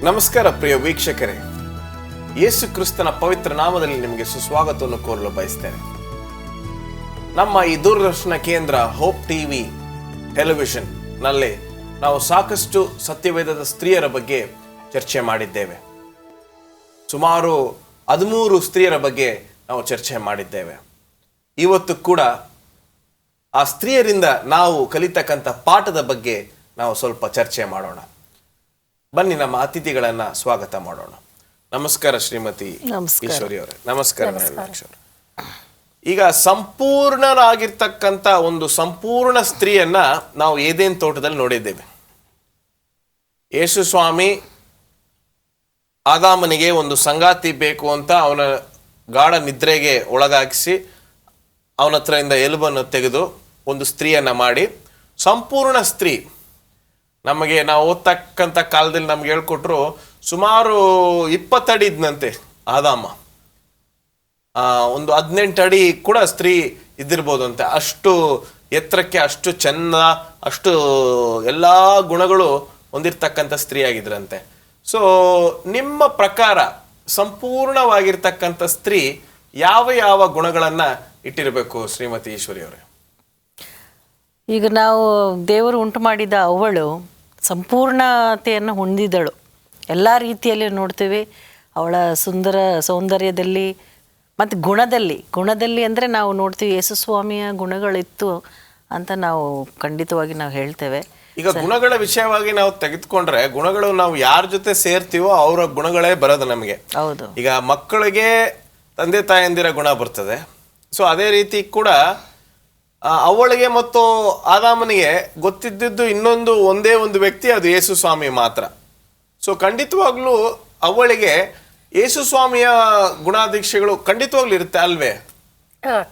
ನಮಸ್ಕಾರ ಪ್ರಿಯ ವೀಕ್ಷಕರೇ, ಯೇಸು ಕ್ರಿಸ್ತನ ಪವಿತ್ರ ನಾಮದಲ್ಲಿ ನಿಮಗೆ ಸುಸ್ವಾಗತವನ್ನು ಕೋರಲು ಬಯಸ್ತೇನೆ. ನಮ್ಮ ಈ ದೂರದರ್ಶನ ಕೇಂದ್ರ ಹೋಪ್ ಟಿವಿ ಟೆಲಿವಿಷನ್ ನಲ್ಲಿ ನಾವು ಸಾಕಷ್ಟು ಸತ್ಯವೇದದ ಸ್ತ್ರೀಯರ ಬಗ್ಗೆ ಚರ್ಚೆ ಮಾಡಿದ್ದೇವೆ. ಸುಮಾರು 13 ಸ್ತ್ರೀಯರ ಬಗ್ಗೆ ನಾವು ಚರ್ಚೆ ಮಾಡಿದ್ದೇವೆ. ಇವತ್ತು ಕೂಡ ಆ ಸ್ತ್ರೀಯರಿಂದ ನಾವು ಕಲಿತಕ್ಕಂಥ ಪಾಠದ ಬಗ್ಗೆ ನಾವು ಸ್ವಲ್ಪ ಚರ್ಚೆ ಮಾಡೋಣ. ಬನ್ನಿ ನಮ್ಮ ಅತಿಥಿಗಳನ್ನ ಸ್ವಾಗತ ಮಾಡೋಣ. ನಮಸ್ಕಾರ ಶ್ರೀಮತಿ ಈಶ್ವರಿ ಅವರೇ. ನಮಸ್ಕಾರ ನೀಲಾಕ್ಷ ಅವರೇ. ಈಗ ಸಂಪೂರ್ಣರಾಗಿರ್ತಕ್ಕಂಥ ಒಂದು ಸಂಪೂರ್ಣ ಸ್ತ್ರೀಯನ್ನ ನಾವು ಏದೇನ್ ತೋಟದಲ್ಲಿ ನೋಡಿದ್ದೇವೆ. ಯೇಸು ಸ್ವಾಮಿ ಆದಾಮನಿಗೆ ಒಂದು ಸಂಗಾತಿ ಬೇಕು ಅಂತ ಅವನ ಗಾಢ ನಿದ್ರೆಗೆ ಒಳಗಾಗಿಸಿ ಅವನ ಹತ್ರದಿಂದ ಎಲುಬನ್ನು ತೆಗೆದು ಒಂದು ಸ್ತ್ರೀಯನ್ನ ಮಾಡಿ ಸಂಪೂರ್ಣ ಸ್ತ್ರೀ. ನಮಗೆ ನಾವು ಓದ್ತಕ್ಕಂಥ ಕಾಲದಲ್ಲಿ ನಮ್ಗೆ ಹೇಳ್ಕೊಟ್ರು ಸುಮಾರು 20 ಅಡಿ ಇದ್ನಂತೆ ಆದಾಮ. ಒಂದು 18 ಅಡಿ ಕೂಡ ಸ್ತ್ರೀ ಇದ್ದಿರ್ಬೋದು ಅಂತೆ. ಅಷ್ಟು ಎತ್ತರಕ್ಕೆ, ಅಷ್ಟು ಚೆನ್ನ, ಅಷ್ಟು ಎಲ್ಲ ಗುಣಗಳು ಹೊಂದಿರ್ತಕ್ಕಂಥ ಸ್ತ್ರೀ ಆಗಿದ್ರಂತೆ. ಸೊ ನಿಮ್ಮ ಪ್ರಕಾರ ಸಂಪೂರ್ಣವಾಗಿರ್ತಕ್ಕಂಥ ಸ್ತ್ರೀ ಯಾವ ಯಾವ ಗುಣಗಳನ್ನ ಇಟ್ಟಿರಬೇಕು ಶ್ರೀಮತಿ ಈಶ್ವರಿ ಅವರೇ? ಈಗ ನಾವು ದೇವರು ಉಂಟು ಮಾಡಿದ ಅವಳು ಸಂಪೂರ್ಣತೆಯನ್ನು ಹೊಂದಿದಳು. ಎಲ್ಲ ರೀತಿಯಲ್ಲಿ ನೋಡ್ತೀವಿ. ಅವಳ ಸೌಂದರ್ಯದಲ್ಲಿ ಮತ್ತು ಗುಣದಲ್ಲಿ ಅಂದರೆ ನಾವು ನೋಡ್ತೀವಿ ಯೇಸು ಸ್ವಾಮಿಯ ಗುಣಗಳಿತ್ತು ಅಂತ ನಾವು ಖಂಡಿತವಾಗಿ ನಾವು ಹೇಳ್ತೇವೆ. ಈಗ ಗುಣಗಳ ವಿಷಯವಾಗಿ ನಾವು ತೆಗೆದುಕೊಂಡ್ರೆ, ಗುಣಗಳು ನಾವು ಯಾರ ಜೊತೆ ಸೇರ್ತೀವೋ ಅವರ ಗುಣಗಳೇ ಬರೋದು ನಮಗೆ. ಹೌದು. ಈಗ ಮಕ್ಕಳಿಗೆ ತಂದೆ ತಾಯಂದಿರ ಗುಣ ಬರ್ತದೆ. ಸೊ ಅದೇ ರೀತಿ ಕೂಡ ಅವಳಿಗೆ ಮತ್ತು ಆದಾಮನಿಗೆ ಗೊತ್ತಿದ್ದು ಇನ್ನೊಂದು ಒಂದೇ ಒಂದು ವ್ಯಕ್ತಿ, ಅದು ಯೇಸು ಸ್ವಾಮಿ ಮಾತ್ರ. ಸೊ ಖಂಡಿತವಾಗ್ಲೂ ಅವಳಿಗೆ ಯೇಸು ಸ್ವಾಮಿಯ ಗುಣಾಧೀಕ್ಷೆಗಳು ಖಂಡಿತವಾಗ್ಲೂ ಇರುತ್ತೆ ಅಲ್ವೇ?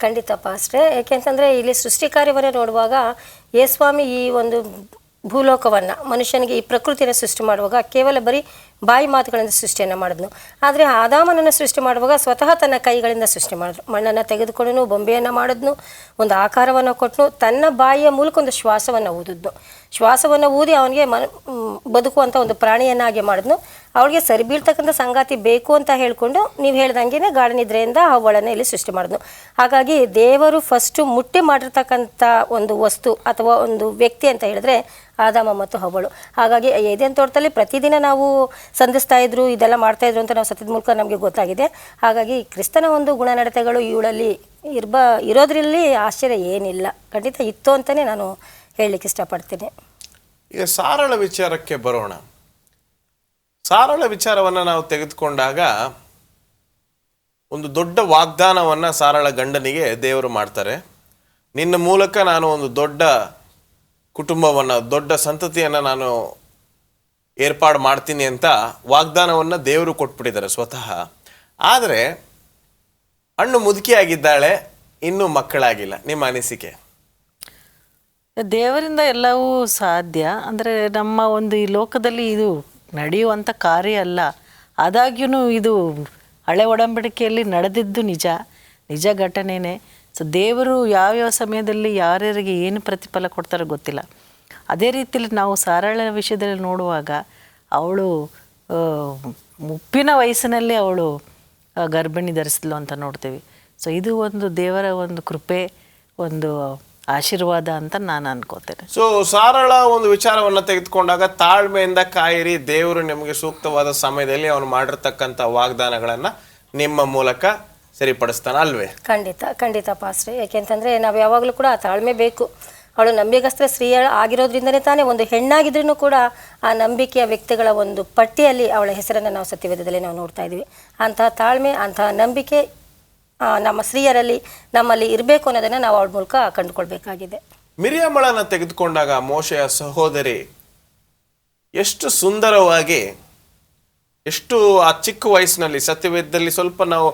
ಖಂಡಿತಪ್ಪ ಅಷ್ಟೇ. ಏಕೆಂತಂದರೆ ಇಲ್ಲಿ ಸೃಷ್ಟಿ ಕಾರ್ಯವನ್ನು ನೋಡುವಾಗ ಯೇಸ್ವಾಮಿ ಈ ಒಂದು ಭೂಲೋಕವನ್ನು, ಮನುಷ್ಯನಿಗೆ ಈ ಪ್ರಕೃತಿಯನ್ನು ಸೃಷ್ಟಿ ಮಾಡುವಾಗ ಕೇವಲ ಬರೀ ಬಾಯಿ ಮಾತುಗಳಿಂದ ಸೃಷ್ಟಿಯನ್ನು ಮಾಡಿದ್ನು. ಆದರೆ ಆದಾಮನನ್ನು ಸೃಷ್ಟಿ ಮಾಡುವಾಗ ಸ್ವತಃ ತನ್ನ ಕೈಗಳಿಂದ ಸೃಷ್ಟಿ ಮಾಡಿದ್ರು. ಮಣ್ಣನ್ನು ತೆಗೆದುಕೊಂಡನು, ಬೊಂಬೆಯನ್ನು ಮಾಡಿದ್ನು, ಒಂದು ಆಕಾರವನ್ನು ಕೊಟ್ಟನು, ತನ್ನ ಬಾಯಿಯ ಮೂಲಕ ಒಂದು ಶ್ವಾಸವನ್ನು ಊದಿದ್ನು. ಶ್ವಾಸವನ್ನು ಊದಿ ಅವನಿಗೆ ಬದುಕುವಂಥ ಒಂದು ಪ್ರಾಣಿಯನ್ನಾಗಿ ಮಾಡಿದ್ನು. ಅವಳಿಗೆ ಸರಿ ಬೀಳ್ತಕ್ಕಂಥ ಸಂಗಾತಿ ಬೇಕು ಅಂತ ಹೇಳಿಕೊಂಡು ನೀವು ಹೇಳ್ದಂಗೆ ಗಾಢ ನಿದ್ರೆಯಿಂದ ಅವಳನ್ನು ಇಲ್ಲಿ ಸೃಷ್ಟಿ ಮಾಡಿದ್ನು. ಹಾಗಾಗಿ ದೇವರು ಫಸ್ಟು ಮುಟ್ಟಿ ಮಾಡಿರ್ತಕ್ಕಂಥ ಒಂದು ವಸ್ತು ಅಥವಾ ಒಂದು ವ್ಯಕ್ತಿ ಅಂತ ಹೇಳಿದ್ರೆ ಆದಾಮ ಮತ್ತು ಹವ್ವಳು. ಹಾಗಾಗಿ ಏದೇನ್ ತೋಟದಲ್ಲಿ ಪ್ರತಿದಿನ ನಾವು ಸಂಧಿಸ್ತಾ ಇದ್ರು, ಇದೆಲ್ಲ ಮಾಡ್ತಾ ಇದ್ರು ಅಂತ ನಾವು ಸತ್ಯದ ಮೂಲಕ ನಮಗೆ ಗೊತ್ತಾಗಿದೆ. ಹಾಗಾಗಿ ಕ್ರಿಸ್ತನ ಒಂದು ಗುಣನಡತೆಗಳು ಇವಳಲ್ಲಿ ಇರೋದ್ರಲ್ಲಿ ಆಶ್ಚರ್ಯ ಏನಿಲ್ಲ, ಖಂಡಿತ ಇತ್ತು ಅಂತಲೇ ನಾನು ಹೇಳಲಿಕ್ಕೆ ಇಷ್ಟಪಡ್ತೀನಿ. ಈಗ ಸಾರಳ ವಿಚಾರಕ್ಕೆ ಬರೋಣ. ಸಾರಳ ವಿಚಾರವನ್ನು ನಾವು ತೆಗೆದುಕೊಂಡಾಗ ಒಂದು ದೊಡ್ಡ ವಾಗ್ದಾನವನ್ನು ಸಾರಳ ಗಂಡನಿಗೆ ದೇವರು ಮಾಡ್ತಾರೆ. ನಿನ್ನ ಮೂಲಕ ನಾನು ಒಂದು ದೊಡ್ಡ ಕುಟುಂಬವನ್ನು, ದೊಡ್ಡ ಸಂತತಿಯನ್ನು ನಾನು ಏರ್ಪಾಡು ಮಾಡ್ತೀನಿ ಅಂತ ವಾಗ್ದಾನವನ್ನು ದೇವರು ಕೊಟ್ಬಿಟ್ಟಿದ್ದಾರೆ ಸ್ವತಃ. ಆದರೆ ಹಣ್ಣು ಮುದುಕಿಯಾಗಿದ್ದಾಳೆ, ಇನ್ನೂ ಮಕ್ಕಳಾಗಿಲ್ಲ. ನಿಮ್ಮ ಅನಿಸಿಕೆ? ದೇವರಿಂದ ಎಲ್ಲವೂ ಸಾಧ್ಯ. ಅಂದರೆ ನಮ್ಮ ಒಂದು ಈ ಲೋಕದಲ್ಲಿ ಇದು ನಡೆಯುವಂಥ ಕಾರ್ಯ ಅಲ್ಲ. ಆದಾಗ್ಯೂ ಇದು ಹಳೆ ಒಡಂಬಡಿಕೆಯಲ್ಲಿ ನಡೆದಿದ್ದು ನಿಜ ಘಟನೆನೇ. ಸೊ ದೇವರು ಯಾವ್ಯಾವ ಸಮಯದಲ್ಲಿ ಯಾರ್ಯಾರಿಗೆ ಏನು ಪ್ರತಿಫಲ ಕೊಡ್ತಾರೋ ಗೊತ್ತಿಲ್ಲ. ಅದೇ ರೀತಿಯಲ್ಲಿ ನಾವು ಸಾರಳ ವಿಷಯದಲ್ಲಿ ನೋಡುವಾಗ ಅವಳು ಮುಪ್ಪಿನ ವಯಸ್ಸಿನಲ್ಲಿ ಅವಳು ಗರ್ಭಿಣಿ ಧರಿಸಿದ್ಲು ಅಂತ ನೋಡ್ತೀವಿ. ಸೊ ಇದು ಒಂದು ದೇವರ ಒಂದು ಕೃಪೆ, ಒಂದು ಆಶೀರ್ವಾದ ಅಂತ ನಾನು ಅನ್ಕೋತೇನೆ. ಸೊ ಸಾರಳ ಒಂದು ವಿಚಾರವನ್ನು ತೆಗೆದುಕೊಂಡಾಗ ತಾಳ್ಮೆಯಿಂದ ಕಾಯಿರಿ, ದೇವರು ನಿಮಗೆ ಸೂಕ್ತವಾದ ಸಮಯದಲ್ಲಿ ಅವನು ಮಾಡಿರ್ತಕ್ಕಂಥ ವಾಗ್ದಾನಗಳನ್ನು ನಿಮ್ಮ ಮೂಲಕ ಸರಿಪಡಿಸ್ತಾನೆ ಅಲ್ವೇ? ಖಂಡಿತ ಪಾಸ್ಟ್ರೆ. ಯಾಕೆಂತಂದರೆ ನಾವು ಯಾವಾಗಲೂ ಕೂಡ ತಾಳ್ಮೆ ಬೇಕು. ಅವಳು ನಂಬಿಗಸ್ತ ಸ್ತ್ರೀ ಆಗಿರೋದ್ರಿಂದನೇ ತಾನೇ ಒಂದು ಹೆಣ್ಣಾಗಿದ್ರೂ ಕೂಡ ಆ ನಂಬಿಕೆಯ ವ್ಯಕ್ತಿಗಳ ಒಂದು ಪಟ್ಟಿಯಲ್ಲಿ ಅವಳ ಹೆಸರನ್ನು ನಾವು ಸತ್ಯವೇದದಲ್ಲಿ ನಾವು ನೋಡ್ತಾ ಇದ್ದೀವಿ. ಅಂತಹ ತಾಳ್ಮೆ, ಅಂತಹ ನಂಬಿಕೆ ನಮ್ಮ ಸ್ತ್ರೀಯರಲ್ಲಿ ನಮ್ಮಲ್ಲಿ ಇರಬೇಕು ಅನ್ನೋದನ್ನು ನಾವು ಅವಳ ಮೂಲಕ ಕಂಡುಕೊಳ್ಬೇಕಾಗಿದೆ. ಮಿರಿಯಮ್ಮಳನ್ನು ತೆಗೆದುಕೊಂಡಾಗ ಮೋಶೆಯ ಸಹೋದರಿ ಎಷ್ಟು ಸುಂದರವಾಗಿ, ಎಷ್ಟು ಆ ಚಿಕ್ಕ ವಯಸ್ಸಿನಲ್ಲಿ, ಸತ್ಯವೇದದಲ್ಲಿ ಸ್ವಲ್ಪ ನಾವು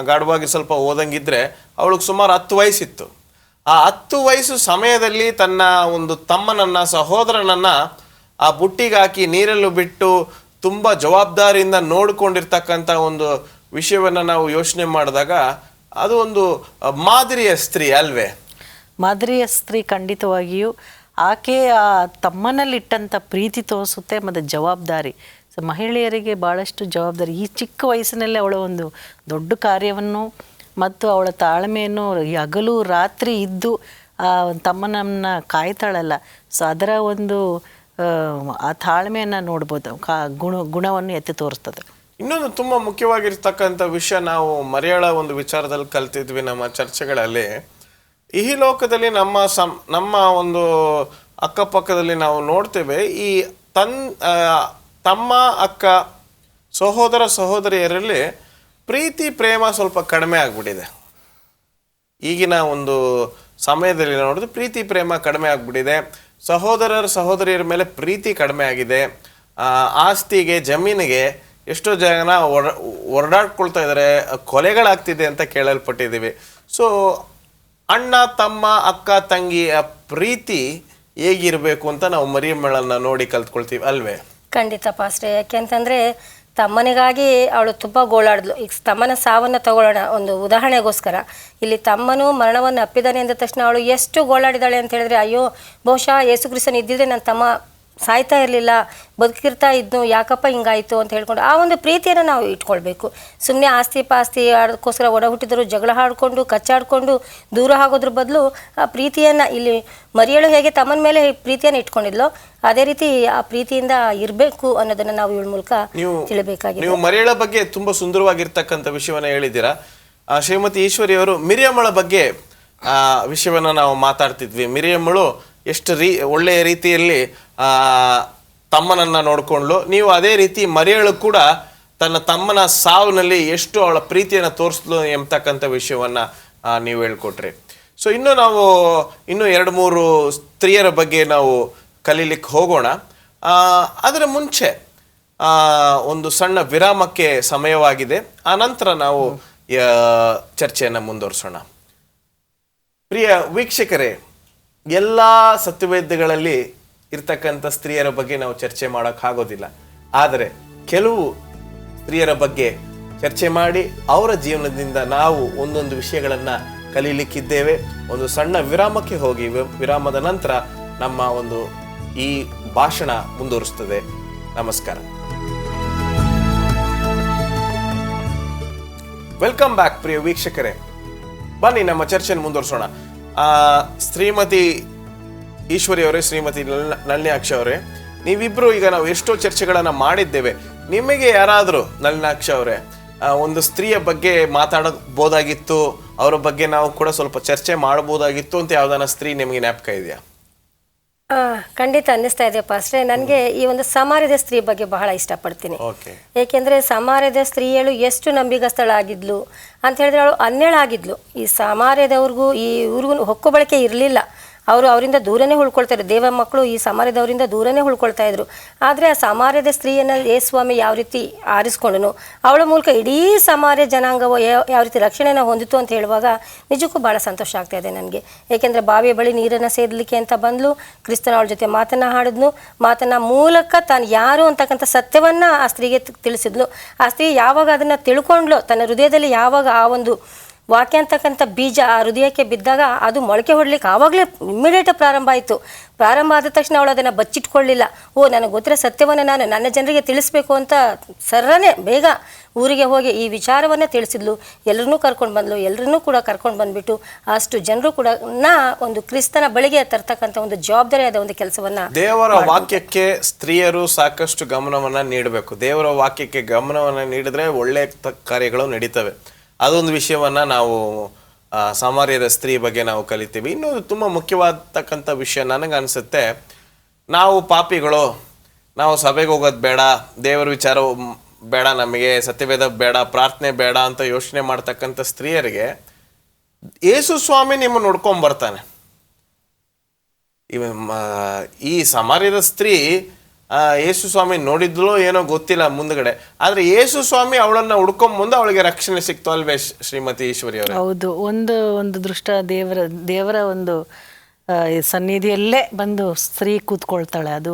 ಗಾಢವಾಗಿ ಸ್ವಲ್ಪ ಓದಂಗಿದ್ರೆ ಅವಳಿಗೆ ಸುಮಾರು 10 ವಯಸ್ಸಿತ್ತು. ಆ 10 ವಯಸ್ಸು ಸಮಯದಲ್ಲಿ ತನ್ನ ಒಂದು ತಮ್ಮನನ್ನ, ಸಹೋದರನನ್ನ ಆ ಬುಟ್ಟಿಗೆ ಹಾಕಿ ನೀರಲ್ಲೂ ಬಿಟ್ಟು ತುಂಬ ಜವಾಬ್ದಾರಿಯಿಂದ ನೋಡಿಕೊಂಡಿರ್ತಕ್ಕಂಥ ಒಂದು ವಿಷಯವನ್ನು ನಾವು ಯೋಚನೆ ಮಾಡಿದಾಗ ಅದು ಒಂದು ಮಾದರಿಯ ಸ್ತ್ರೀ ಅಲ್ವೇ? ಮಾದರಿಯ ಸ್ತ್ರೀ ಖಂಡಿತವಾಗಿಯೂ. ಆಕೆ ಆ ತಮ್ಮನಲ್ಲಿಟ್ಟಂಥ ಪ್ರೀತಿ ತೋರಿಸುತ್ತೆ ಮತ್ತು ಜವಾಬ್ದಾರಿ. ಸೊ ಮಹಿಳೆಯರಿಗೆ ಭಾಳಷ್ಟು ಜವಾಬ್ದಾರಿ. ಈ ಚಿಕ್ಕ ವಯಸ್ಸಿನಲ್ಲೇ ಅವಳ ಒಂದು ದೊಡ್ಡ ಕಾರ್ಯವನ್ನು ಮತ್ತು ಅವಳ ತಾಳ್ಮೆಯನ್ನು ಹಗಲು ರಾತ್ರಿ ಇದ್ದು ಆ ತಮ್ಮನನ್ನು ಕಾಯ್ತಾಳಲ್ಲ. ಸೊ ಅದರ ಒಂದು ಆ ತಾಳ್ಮೆಯನ್ನು ನೋಡ್ಬೋದು, ಗುಣವನ್ನು ಎತ್ತಿ ತೋರಿಸ್ತದೆ. ಇನ್ನೊಂದು ತುಂಬಾ ಮುಖ್ಯವಾಗಿರ್ತಕ್ಕಂಥ ವಿಷಯ ನಾವು ಮರಿಯಳ ಒಂದು ವಿಚಾರದಲ್ಲಿ ಕಲ್ತಿದ್ವಿ ನಮ್ಮ ಚರ್ಚೆಗಳಲ್ಲಿ. ಈ ಲೋಕದಲ್ಲಿ ನಮ್ಮ ಒಂದು ಅಕ್ಕಪಕ್ಕದಲ್ಲಿ ನಾವು ನೋಡ್ತೇವೆ, ಈ ತಮ್ಮ ಅಕ್ಕ ಸಹೋದರ ಸಹೋದರಿಯರಲ್ಲಿ ಪ್ರೀತಿ ಪ್ರೇಮ ಸ್ವಲ್ಪ ಕಡಿಮೆ ಆಗ್ಬಿಟ್ಟಿದೆ. ಈಗಿನ ಒಂದು ಸಮಯದಲ್ಲಿ ನೋಡಿದ್ರೆ ಪ್ರೀತಿ ಪ್ರೇಮ ಕಡಿಮೆ ಆಗ್ಬಿಟ್ಟಿದೆ. ಸಹೋದರಿಯರ ಮೇಲೆ ಪ್ರೀತಿ ಕಡಿಮೆ ಆಗಿದೆ. ಆಸ್ತಿಗೆ ಜಮೀನಿಗೆ ಎಷ್ಟೋ ಜನ ಒರಡಾಡ್ಕೊಳ್ತಾ ಇದ್ದಾರೆ, ಕೊಲೆಗಳಾಗ್ತಿದೆ ಅಂತ ಕೇಳಲ್ಪಟ್ಟಿದ್ದೀವಿ. ಸೊ ಅಣ್ಣ ತಮ್ಮ ಅಕ್ಕ ತಂಗಿಯ ಪ್ರೀತಿ ಹೇಗಿರಬೇಕು ಅಂತ ನಾವು ಮರಿಯಮ್ಮಳನ್ನ ನೋಡಿ ಕಲ್ತ್ಕೊಳ್ತೀವಿ ಅಲ್ವೇ? ಖಂಡಿತ ಪಾಸ್ಟ್ರೆ. ಯಾಕೆಂತಂದರೆ ತಮ್ಮನಿಗಾಗಿ ಅವಳು ತುಂಬ ಗೋಳಾಡಿದ್ಲು. ಈಗ ತಮ್ಮನ ಸಾವನ್ನು ತಗೊಳ್ಳೋಣ ಒಂದು ಉದಾಹರಣೆಗೋಸ್ಕರ. ಇಲ್ಲಿ ತಮ್ಮನು ಮರಣವನ್ನು ಅಪ್ಪಿದ್ದಾನೆ ಅಂದ ತಕ್ಷಣ ಅವಳು ಎಷ್ಟು ಗೋಳಾಡಿದಾಳೆ ಅಂತ ಹೇಳಿದ್ರೆ, ಅಯ್ಯೋ ಬಹುಶಃ ಯೇಸು ಕ್ರಿಸ್ತನು ಇದ್ದಿದ್ರೆ ನನ್ನ ತಮ್ಮ ಸಾಯ್ತಾ ಇರಲಿಲ್ಲ, ಬದುಕಿರ್ತಾ ಇದ್ನು, ಯಾಕಪ್ಪ ಹಿಂಗಾಯಿತು ಅಂತ ಹೇಳ್ಕೊಂಡು ಆ ಒಂದು ಪ್ರೀತಿಯನ್ನು ನಾವು ಇಟ್ಕೊಳ್ಬೇಕು. ಸುಮ್ಮನೆ ಆಸ್ತಿ ಪಾಸ್ತಿ ಅದಕ್ಕೋಸ್ಕರ ಒಡ ಹುಟ್ಟಿದ್ರು ಜಗಳ ಆಡಿಕೊಂಡು ಕಚ್ಚಾಡಿಕೊಂಡು ದೂರ ಆಗೋದ್ರ ಬದಲು ಆ ಪ್ರೀತಿಯನ್ನು, ಇಲ್ಲಿ ಮರಿಯಳು ಹೇಗೆ ತಮ್ಮನ ಮೇಲೆ ಪ್ರೀತಿಯನ್ನು ಇಟ್ಕೊಂಡಿದ್ಲೋ ಅದೇ ರೀತಿ ಆ ಪ್ರೀತಿಯಿಂದ ಇರಬೇಕು ಅನ್ನೋದನ್ನು ನಾವು ಇವಳ ಮೂಲಕ ತಿಳಿಬೇಕಾಗಿದೆ. ನೀವು ಮರಿಯಳ ಬಗ್ಗೆ ತುಂಬಾ ಸುಂದರವಾಗಿರ್ತಕ್ಕಂಥ ವಿಷಯವನ್ನ ಹೇಳಿದ್ದೀರಾ. ಶ್ರೀಮತಿ ಈಶ್ವರಿ ಅವರು ಮಿರಿಯಮ್ಮಳ ಬಗ್ಗೆ ವಿಷಯವನ್ನ ನಾವು ಮಾತಾಡ್ತಿದ್ವಿ. ಮಿರಿಯಮ್ಮಳು ಎಷ್ಟು ಒಳ್ಳೆಯ ರೀತಿಯಲ್ಲಿ ತಮ್ಮನನ್ನ ನೋಡ್ಕೊಂಡ್ಲು. ನೀವು ಅದೇ ರೀತಿ ಮರಿಯಳು ಕೂಡ ತನ್ನ ತಮ್ಮನ ಸಾವಿನಲ್ಲಿ ಎಷ್ಟು ಅವಳ ಪ್ರೀತಿಯನ್ನು ತೋರಿಸ್ಲು ಎಂಬತಕ್ಕಂಥ ವಿಷಯವನ್ನ ನೀವು ಹೇಳ್ಕೊಟ್ರಿ. ಸೊ ಇನ್ನು ನಾವು 2-3 ಸ್ತ್ರೀಯರ ಬಗ್ಗೆ ನಾವು ಕಲೀಲಿಕ್ಕೆ ಹೋಗೋಣ. ಅದರ ಮುಂಚೆ ಒಂದು ಸಣ್ಣ ವಿರಾಮಕ್ಕೆ ಸಮಯವಾಗಿದೆ. ಆ ನಂತರ ನಾವು ಚರ್ಚೆಯನ್ನು ಮುಂದುವರಿಸೋಣ. ಪ್ರಿಯ ವೀಕ್ಷಕರೇ, ಎಲ್ಲ ಸತ್ಯವೇದ್ಯಗಳಲ್ಲಿ ಇರ್ತಕ್ಕಂಥ ಸ್ತ್ರೀಯರ ಬಗ್ಗೆ ನಾವು ಚರ್ಚೆ ಮಾಡೋಕ್ಕಾಗೋದಿಲ್ಲ. ಆದರೆ ಕೆಲವು ಸ್ತ್ರೀಯರ ಬಗ್ಗೆ ಚರ್ಚೆ ಮಾಡಿ ಅವರ ಜೀವನದಿಂದ ನಾವು ಒಂದೊಂದು ವಿಷಯಗಳನ್ನು ಕಲೀಲಿಕ್ಕಿದ್ದೇವೆ. ಒಂದು ಸಣ್ಣ ವಿರಾಮಕ್ಕೆ ಹೋಗಿ ವಿರಾಮದ ನಂತರ ನಮ್ಮ ಒಂದು ಈ ಭಾಷಣ ಮುಂದುವರಿಸ್ತದೆ. ನಮಸ್ಕಾರ. ವೆಲ್ಕಮ್ ಬ್ಯಾಕ್ ಪ್ರಿಯ ವೀಕ್ಷಕರೇ. ಬನ್ನಿ ನಮ್ಮ ಚರ್ಚೆಯನ್ನು ಮುಂದುವರಿಸೋಣ. ಶ್ರೀಮತಿ ಈಶ್ವರಿ ಅವರೇ, ಶ್ರೀಮತಿ ನಳಿನಾಕ್ಷ ಅವರೇ, ನೀವಿಬ್ರು ಈಗ ನಾವು ಎಷ್ಟೋ ಚರ್ಚೆಗಳನ್ನು ಮಾಡಿದ್ದೇವೆ. ನಿಮಗೆ ಯಾರಾದರೂ, ನಳಿನಾಕ್ಷ ಅವರೇ, ಒಂದು ಸ್ತ್ರೀಯ ಬಗ್ಗೆ ಮಾತಾಡಬಹುದಾಗಿತ್ತು, ಅವರ ಬಗ್ಗೆ ನಾವು ಕೂಡ ಸ್ವಲ್ಪ ಚರ್ಚೆ ಮಾಡಬಹುದಾಗಿತ್ತು ಅಂತ ಯಾವ್ದಾನ ಸ್ತ್ರೀ ನಿಮಗೆ ಜ್ಞಾಪಕ ಇದೆಯಾ? ಖಂಡಿತ ಅನ್ನಿಸ್ತಾ ಇದೆ ಪಾಸ್ಟ್ರೆ. ನನಗೆ ಈ ಒಂದು ಸಮಾರ್ಯದ ಸ್ತ್ರೀ ಬಗ್ಗೆ ಬಹಳ ಇಷ್ಟಪಡ್ತೀನಿ. ಏಕೆಂದರೆ ಸಮಾರ್ಯದ ಸ್ತ್ರೀಯಳು ಎಷ್ಟು ನಂಬಿಗಸ್ತಳಾಗಿದ್ಲು ಅಂತ ಹೇಳಿದ್ರೆ, ಅವಳು ಅನ್ಯಳಾಗಿದ್ಲು. ಈ ಸಮಾರ್ಯದವ್ರಿಗೂ ಈ ಊರಿಗೂ ಹೊಕ್ಕು ಬಳಕೆ ಇರಲಿಲ್ಲ. ಅವರಿಂದ ದೂರನೇ ಉಳ್ಕೊಳ್ತಾರೆ. ದೇವ ಮಕ್ಕಳು ಈ ಸಮಾರ್ಯದವರಿಂದ ದೂರನೇ ಉಳ್ಕೊಳ್ತಾ ಇದ್ರು. ಆದರೆ ಆ ಸಮಾರ್ಯದ ಸ್ತ್ರೀಯನ್ನು ಯೇಸುಸ್ವಾಮಿ ಯಾವ ರೀತಿ ಆರಿಸ್ಕೊಂಡನು, ಅವಳ ಮೂಲಕ ಇಡೀ ಸಮಾರ್ಯ ಜನಾಂಗವು ಯಾವ ರೀತಿ ರಕ್ಷಣೆನ ಹೊಂದಿತು ಅಂತ ಹೇಳುವಾಗ ನಿಜಕ್ಕೂ ಭಾಳ ಸಂತೋಷ ಆಗ್ತಾ ಇದೆ ನನಗೆ. ಏಕೆಂದರೆ ಬಾವಿಯ ಬಳಿ ನೀರನ್ನು ಸೇದಲಿಕ್ಕೆ ಅಂತ ಬಂದಳು. ಕ್ರಿಸ್ತನ ಅವಳ ಜೊತೆ ಮಾತನ್ನ ಮೂಲಕ ತಾನು ಯಾರು ಅಂತಕ್ಕಂಥ ಸತ್ಯವನ್ನು ಆ ಸ್ತ್ರೀಗೆ ತಿಳಿಸಿದ್ಲು. ಆ ಸ್ತ್ರೀ ಯಾವಾಗ ಅದನ್ನು ತಿಳ್ಕೊಂಡ್ಲು, ತನ್ನ ಹೃದಯದಲ್ಲಿ ಯಾವಾಗ ಆ ಒಂದು ವಾಕ್ಯ ಅಂತಕ್ಕಂಥ ಬೀಜ ಆ ಹೃದಯಕ್ಕೆ ಬಿದ್ದಾಗ ಅದು ಮೊಳಕೆ ಹೊಡ್ಲಿಕ್ಕೆ ಆವಾಗಲೇ ಇಮ್ಮಿಡಿಯೇಟ್ ಪ್ರಾರಂಭ ಆಯಿತು. ಪ್ರಾರಂಭ ಆದ ತಕ್ಷಣ ಅವಳು ಅದನ್ನು ಬಚ್ಚಿಟ್ಕೊಳ್ಳಿಲ್ಲ. ನನಗೆ ಗೊತ್ತಿರೋ ಸತ್ಯವನ್ನು ನಾನು ನನ್ನ ಜನರಿಗೆ ತಿಳಿಸ್ಬೇಕು ಅಂತ ಸರ್ರನೇ ಬೇಗ ಊರಿಗೆ ಹೋಗಿ ಈ ವಿಚಾರವನ್ನೇ ತಿಳಿಸಿದ್ಲು. ಎಲ್ಲರನ್ನೂ ಕರ್ಕೊಂಡು ಬಂದ್ಲು. ಎಲ್ಲರನ್ನೂ ಕೂಡ ಕರ್ಕೊಂಡು ಬಂದ್ಬಿಟ್ಟು ಅಷ್ಟು ಜನರು ಕೂಡ ಒಂದು ಕ್ರಿಸ್ತನ ಬಳಿಗೆ ತರ್ತಕ್ಕಂಥ ಒಂದು ಜವಾಬ್ದಾರಿಯಾದ ಒಂದು ಕೆಲಸವನ್ನ. ದೇವರ ವಾಕ್ಯಕ್ಕೆ ಸ್ತ್ರೀಯರು ಸಾಕಷ್ಟು ಗಮನವನ್ನ ನೀಡಬೇಕು. ದೇವರ ವಾಕ್ಯಕ್ಕೆ ಗಮನವನ್ನ ನೀಡಿದ್ರೆ ಒಳ್ಳೆ ಕಾರ್ಯಗಳು ನಡೀತವೆ. ಅದೊಂದು ವಿಷಯವನ್ನ ನಾವು ಸಮಾರ್ಯದ ಸ್ತ್ರೀ ಬಗ್ಗೆ ನಾವು ಕಲಿತೀವಿ. ಇನ್ನೊಂದು ತುಂಬ ಮುಖ್ಯವಾದತಕ್ಕಂಥ ವಿಷಯ ನನಗೆ ಅನಿಸುತ್ತೆ, ನಾವು ಪಾಪಿಗಳು, ನಾವು ಸಭೆಗೆ ಹೋಗೋದು ಬೇಡ, ದೇವರ ವಿಚಾರ ಬೇಡ, ನಮಗೆ ಸತ್ಯವೇದ ಬೇಡ, ಪ್ರಾರ್ಥನೆ ಬೇಡ ಅಂತ ಯೋಚನೆ ಮಾಡ್ತಕ್ಕಂಥ ಸ್ತ್ರೀಯರಿಗೆ ಯೇಸು ಸ್ವಾಮಿ ನಿಮ್ಮನ್ನು ನೋಡ್ಕೊಂಡ್ ಬರ್ತಾನೆ. ಈ ಸಮಾರ್ಯದ ಸ್ತ್ರೀ ಯೇಸು ಸ್ವಾಮಿ ನೋಡಿದ್ಲೋ ಏನೋ ಗೊತ್ತಿಲ್ಲ ಮುಂದ್ಗಡೆ, ಆದ್ರೆ ಯೇಸು ಸ್ವಾಮಿ ಅವಳನ್ನ ಹುಡ್ಕೊಂಡ್ ಮುಂದೆ ಅವಳಿಗೆ ರಕ್ಷಣೆ ಸಿಕ್ತು ಅಲ್ವೇ ಶ್ರೀಮತಿ ಈಶ್ವರಿ ಅವರು? ಹೌದು. ಒಂದು ದೃಷ್ಟ ದೇವರ ಒಂದು ಸನ್ನಿಧಿಯಲ್ಲೇ ಬಂದು ಸ್ತ್ರೀ ಕೂತ್ಕೊಳ್ತಾಳೆ. ಅದು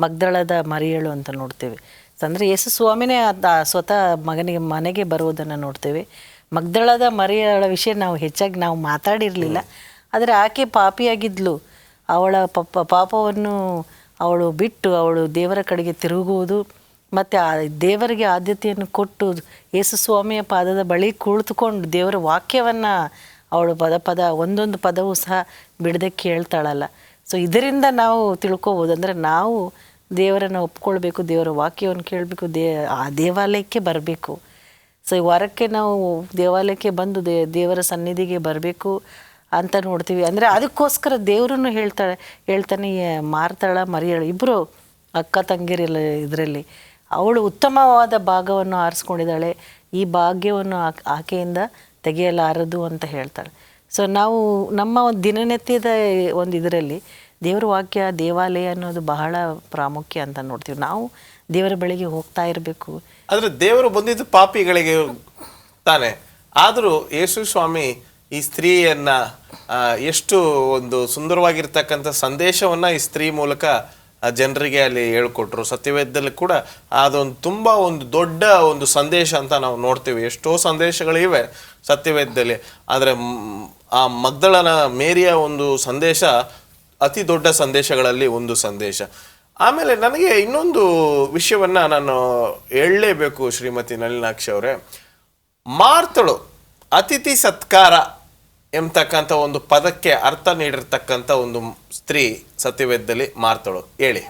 ಮಗ್ದಳದ ಮರಿಯಳು ಅಂತ ನೋಡ್ತೇವೆ. ಅಂದರೆ ಯೇಸು ಸ್ವಾಮಿನೇ ಸ್ವತಃ ಮನೆಗೆ ಬರುವುದನ್ನು ನೋಡ್ತೇವೆ. ಮಗ್ದಳದ ಮರಿಯಳ ವಿಷಯ ನಾವು ಹೆಚ್ಚಾಗಿ ಮಾತಾಡಿರಲಿಲ್ಲ. ಆದರೆ ಆಕೆ ಪಾಪಿಯಾಗಿದ್ಲು. ಅವಳ ಪಾಪವನ್ನು ಅವಳು ಬಿಟ್ಟು ಅವಳು ದೇವರ ಕಡೆಗೆ ತಿರುಗುವುದು ಮತ್ತು ಆ ದೇವರಿಗೆ ಆದ್ಯತೆಯನ್ನು ಕೊಟ್ಟು ಯೇಸು ಸ್ವಾಮಿಯ ಪಾದದ ಬಳಿ ಕುಳಿತುಕೊಂಡು ದೇವರ ವಾಕ್ಯವನ್ನು ಅವಳು ಪದ ಒಂದೊಂದು ಪದವೂ ಸಹ ಬಿಡದೆ ಕೇಳ್ತಾಳಲ್ಲ. ಸೊ ಇದರಿಂದ ನಾವು ತಿಳ್ಕೊಬೋದು, ಅಂದರೆ ನಾವು ದೇವರನ್ನು ಒಪ್ಕೊಳ್ಬೇಕು, ದೇವರ ವಾಕ್ಯವನ್ನು ಕೇಳಬೇಕು, ಆ ದೇವಾಲಯಕ್ಕೆ ಬರಬೇಕು. ಸೊ ಈ ವಾರಕ್ಕೆ ನಾವು ದೇವಾಲಯಕ್ಕೆ ಬಂದು ದೇವರ ಸನ್ನಿಧಿಗೆ ಬರಬೇಕು ಅಂತ ನೋಡ್ತೀವಿ. ಅಂದರೆ ಅದಕ್ಕೋಸ್ಕರ ದೇವರನ್ನು ಹೇಳ್ತಾನೆ ಮಾರ್ತಾಳ ಮರಿಯಾಳು ಇಬ್ಬರು ಅಕ್ಕ ತಂಗಿರಿಲ್ಲ ಇದರಲ್ಲಿ ಅವಳು ಉತ್ತಮವಾದ ಭಾಗವನ್ನು ಆರಿಸ್ಕೊಂಡಿದ್ದಾಳೆ, ಈ ಭಾಗ್ಯವನ್ನು ಆಕೆಯಿಂದ ತೆಗೆಯಲಾರದು ಅಂತ ಹೇಳ್ತಾಳೆ. ಸೊ ನಾವು ನಮ್ಮ ಒಂದು ದಿನನಿತ್ಯದ ಒಂದು ಇದರಲ್ಲಿ ದೇವರ ವಾಕ್ಯ ದೇವಾಲಯ ಅನ್ನೋದು ಬಹಳ ಪ್ರಾಮುಖ್ಯ ಅಂತ ನೋಡ್ತೀವಿ. ನಾವು ದೇವರ ಬಳಿಗೆ ಹೋಗ್ತಾ ಇರಬೇಕು. ಆದರೆ ದೇವರು ಬಂದಿದ್ದು ಪಾಪಿಗಳಿಗೆ ತಾನೆ. ಆದರೂ ಯೇಸು ಸ್ವಾಮಿ ಈ ಸ್ತ್ರೀಯನ್ನ ಎಷ್ಟು ಒಂದು ಸುಂದರವಾಗಿರ್ತಕ್ಕಂಥ ಸಂದೇಶವನ್ನ ಈ ಸ್ತ್ರೀ ಮೂಲಕ ಜನರಿಗೆ ಅಲ್ಲಿ ಹೇಳ್ಕೊಟ್ರು. ಸತ್ಯವೇದದಲ್ಲಿ ಕೂಡ ಅದೊಂದು ತುಂಬ ಒಂದು ದೊಡ್ಡ ಒಂದು ಸಂದೇಶ ಅಂತ ನಾವು ನೋಡ್ತೀವಿ. ಎಷ್ಟೋ ಸಂದೇಶಗಳಿವೆ ಸತ್ಯವೇದದಲ್ಲಿ, ಆದರೆ ಆ ಮಗ್ದಲನ ಮೇರಿಯ ಒಂದು ಸಂದೇಶ ಅತಿ ದೊಡ್ಡ ಸಂದೇಶಗಳಲ್ಲಿ ಒಂದು ಸಂದೇಶ. ಆಮೇಲೆ ನನಗೆ ಇನ್ನೊಂದು ವಿಷಯವನ್ನ ನಾನು ಹೇಳಲೇಬೇಕು ಶ್ರೀಮತಿ ನಳಿನಾಕ್ಷಿ ಅವರೇ. ಮಾರ್ತಳು ಅತಿಥಿ ಸತ್ಕಾರ ಎಂಬತಕ್ಕಂಥ ಒಂದು ಪದಕ್ಕೆ ಅರ್ಥ ನೀಡಿರ್ತಕ್ಕಂಥ ಒಂದು ಸ್ತ್ರೀ ಸತ್ಯವೇದದಲ್ಲಿ ಮಾರ್ತಳು. ಹೇಳಿ.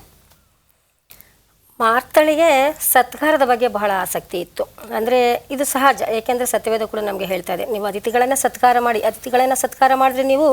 ಮಾರ್ತಳಿಗೆ ಸತ್ಕಾರದ ಬಗ್ಗೆ ಬಹಳ ಆಸಕ್ತಿ ಇತ್ತು. ಅಂದರೆ ಇದು ಸಹಜ, ಏಕೆಂದರೆ ಸತ್ಯವೇದ ಕೂಡ ನಮಗೆ ಹೇಳ್ತಾ ಇದೆ, ನೀವು ಅತಿಥಿಗಳನ್ನು ಸತ್ಕಾರ ಮಾಡಿದ್ರೆ ನೀವು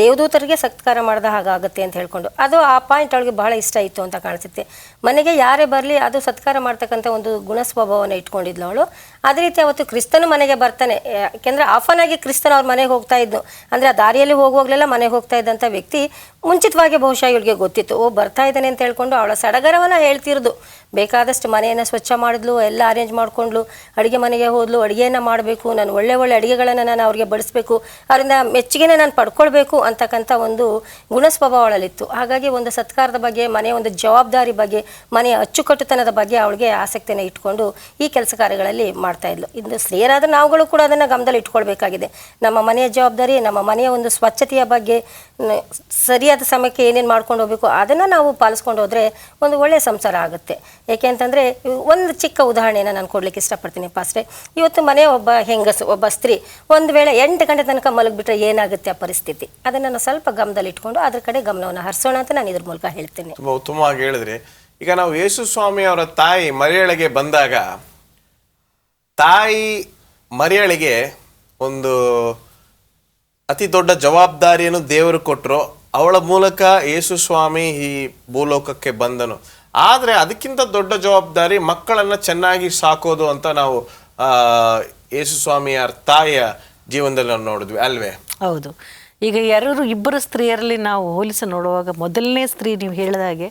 ದೇವದೂತರಿಗೆ ಸತ್ಕಾರ ಮಾಡಿದ ಹಾಗಾಗುತ್ತೆ ಅಂತ ಹೇಳ್ಕೊಂಡು, ಅದು ಆ ಪಾಯಿಂಟ್ ಅವಳಿಗೆ ಬಹಳ ಇಷ್ಟ ಇತ್ತು ಅಂತ ಕಾಣಿಸುತ್ತೆ. ಮನೆಗೆ ಯಾರೇ ಬರಲಿ ಅದು ಸತ್ಕಾರ ಮಾಡ್ತಕ್ಕಂಥ ಒಂದು ಗುಣ ಸ್ವಭಾವವನ್ನು ಇಟ್ಕೊಂಡಿದ್ಲು ಅವಳು. ಅದೇ ರೀತಿ ಅವತ್ತು ಕ್ರಿಸ್ತನು ಮನೆಗೆ ಬರ್ತಾನೆ, ಯಾಕೆಂದರೆ ಆಫನ್ ಆಗಿ ಕ್ರಿಸ್ತನು ಅವ್ರ ಮನೆಗೆ ಹೋಗ್ತಾ ಇದ್ದು, ಅಂದರೆ ಆ ದಾರಿಯಲ್ಲಿ ಹೋಗುವಾಗಲೆಲ್ಲ ಮನೆಗೆ ಹೋಗ್ತಾ ಇದ್ದಂಥ ವ್ಯಕ್ತಿ ಮುಂಚಿತವಾಗಿ ಬಹುಶಃ ಇವಳಿಗೆ ಗೊತ್ತಿತ್ತು, ಬರ್ತಾ ಇದ್ದಾನೆ ಅಂತ ಹೇಳ್ಕೊಂಡು ಅವಳ ಸಡಗರವನ್ನು ಹೇಳ್ತಿರೋದು. ಬೇಕಾದಷ್ಟು ಮನೆಯನ್ನು ಸ್ವಚ್ಛ ಮಾಡಿದ್ಲು, ಎಲ್ಲ ಅರೇಂಜ್ ಮಾಡಿಕೊಂಡ್ಲು, ಅಡುಗೆ ಮನೆಗೆ ಹೋದ್ಲು, ಅಡುಗೆಯನ್ನು ಮಾಡಬೇಕು, ನಾನು ಒಳ್ಳೆ ಅಡುಗೆಗಳನ್ನು ನಾನು ಅವ್ರಿಗೆ ಬಡಿಸ್ಬೇಕು, ಅವರಿಂದ ಮೆಚ್ಚುಗೆನ ನಾನು ಪಡ್ಕೊಳ್ಬೇಕು ಅಂತಕ್ಕಂಥ ಒಂದು ಗುಣ ಸ್ವಭಾವಗಳಲ್ಲಿತ್ತು. ಹಾಗಾಗಿ ಒಂದು ಸತ್ಕಾರದ ಬಗ್ಗೆ, ಮನೆಯ ಒಂದು ಜವಾಬ್ದಾರಿ ಬಗ್ಗೆ, ಮನೆಯ ಅಚ್ಚುಕಟ್ಟುತನದ ಬಗ್ಗೆ ಅವಳಿಗೆ ಆಸಕ್ತಿಯನ್ನು ಇಟ್ಕೊಂಡು ಈ ಕೆಲಸ ಕಾರ್ಯಗಳಲ್ಲಿ ಮಾಡ್ತಾ ಇದ್ಲು. ಇಂದು ಸ್ತ್ರೀಯರಾದ ನಾವುಗಳು ಕೂಡ ಅದನ್ನು ಗಮನದಲ್ಲಿ ಇಟ್ಕೊಳ್ಬೇಕಾಗಿದೆ. ನಮ್ಮ ಮನೆಯ ಜವಾಬ್ದಾರಿ, ನಮ್ಮ ಮನೆಯ ಒಂದು ಸ್ವಚ್ಛತೆಯ ಬಗ್ಗೆ, ಸರಿಯಾದ ಸಮಯಕ್ಕೆ ಏನೇನು ಮಾಡ್ಕೊಂಡು ಹೋಗಬೇಕು ಅದನ್ನು ನಾವು ಪಾಲಿಸ್ಕೊಂಡು ಹೋದರೆ ಒಂದು ಒಳ್ಳೆಯ ಸಂಸಾರ ಆಗುತ್ತೆ. ಏಕೆ ಅಂತಂದರೆ ಒಂದು ಚಿಕ್ಕ ಉದಾಹರಣೆಯನ್ನು ನಾನು ಕೊಡಲಿಕ್ಕೆ ಇಷ್ಟಪಡ್ತೀನಿ ಪಾಸ್ಟ್ರೆ. ಇವತ್ತು ಮನೆಯ ಒಬ್ಬ ಹೆಂಗಸು, ಒಬ್ಬ ಸ್ತ್ರೀ ಒಂದು ವೇಳೆ 8 ಗಂಟೆ ತನಕ ಮಲಗಿಬಿಟ್ರೆ ಏನಾಗುತ್ತೆ ಆ ಪರಿಸ್ಥಿತಿ, ಅದನ್ನು ನಾವು ಸ್ವಲ್ಪ ಗಮನದಲ್ಲಿ ಇಟ್ಕೊಂಡು ಅದ್ರ ಕಡೆ ಗಮನವನ್ನು ಹರಿಸೋಣ ಅಂತ ನಾನು ಇದ್ರ ಮೂಲಕ ಹೇಳ್ತೇನೆ. ತುಂಬ ಉತ್ತಮವಾಗಿ ಹೇಳಿದ್ರಿ. ಈಗ ನಾವು ಯೇಸು ಸ್ವಾಮಿ ಅವರ ತಾಯಿ ಮರಿಯಳಿಗೆ ಬಂದಾಗ, ತಾಯಿ ಮರಿಯಳಿಗೆ ಒಂದು ಅತಿ ದೊಡ್ಡ ಜವಾಬ್ದಾರಿಯನ್ನು ದೇವರು ಕೊಟ್ಟರು. ಅವಳ ಮೂಲಕ ಯೇಸು ಸ್ವಾಮಿ ಈ ಭೂಲೋಕಕ್ಕೆ ಬಂದನು. ಆದರೆ ಅದಕ್ಕಿಂತ ದೊಡ್ಡ ಜವಾಬ್ದಾರಿ ಮಕ್ಕಳನ್ನು ಚೆನ್ನಾಗಿ ಸಾಕೋದು ಅಂತ ನಾವು ಯೇಸು ಸ್ವಾಮಿಯ ತಾಯಿಯ ಜೀವನದಲ್ಲಿ ನಾವು ನೋಡಿದ್ವಿ ಅಲ್ವೇ? ಹೌದು. ಈಗ ಇಬ್ಬರು ಸ್ತ್ರೀಯರಲ್ಲಿ ನಾವು ಹೋಲಿಸಿ ನೋಡುವಾಗ ಮೊದಲನೇ ಸ್ತ್ರೀ ನೀವು ಹೇಳಿದಾಗೆ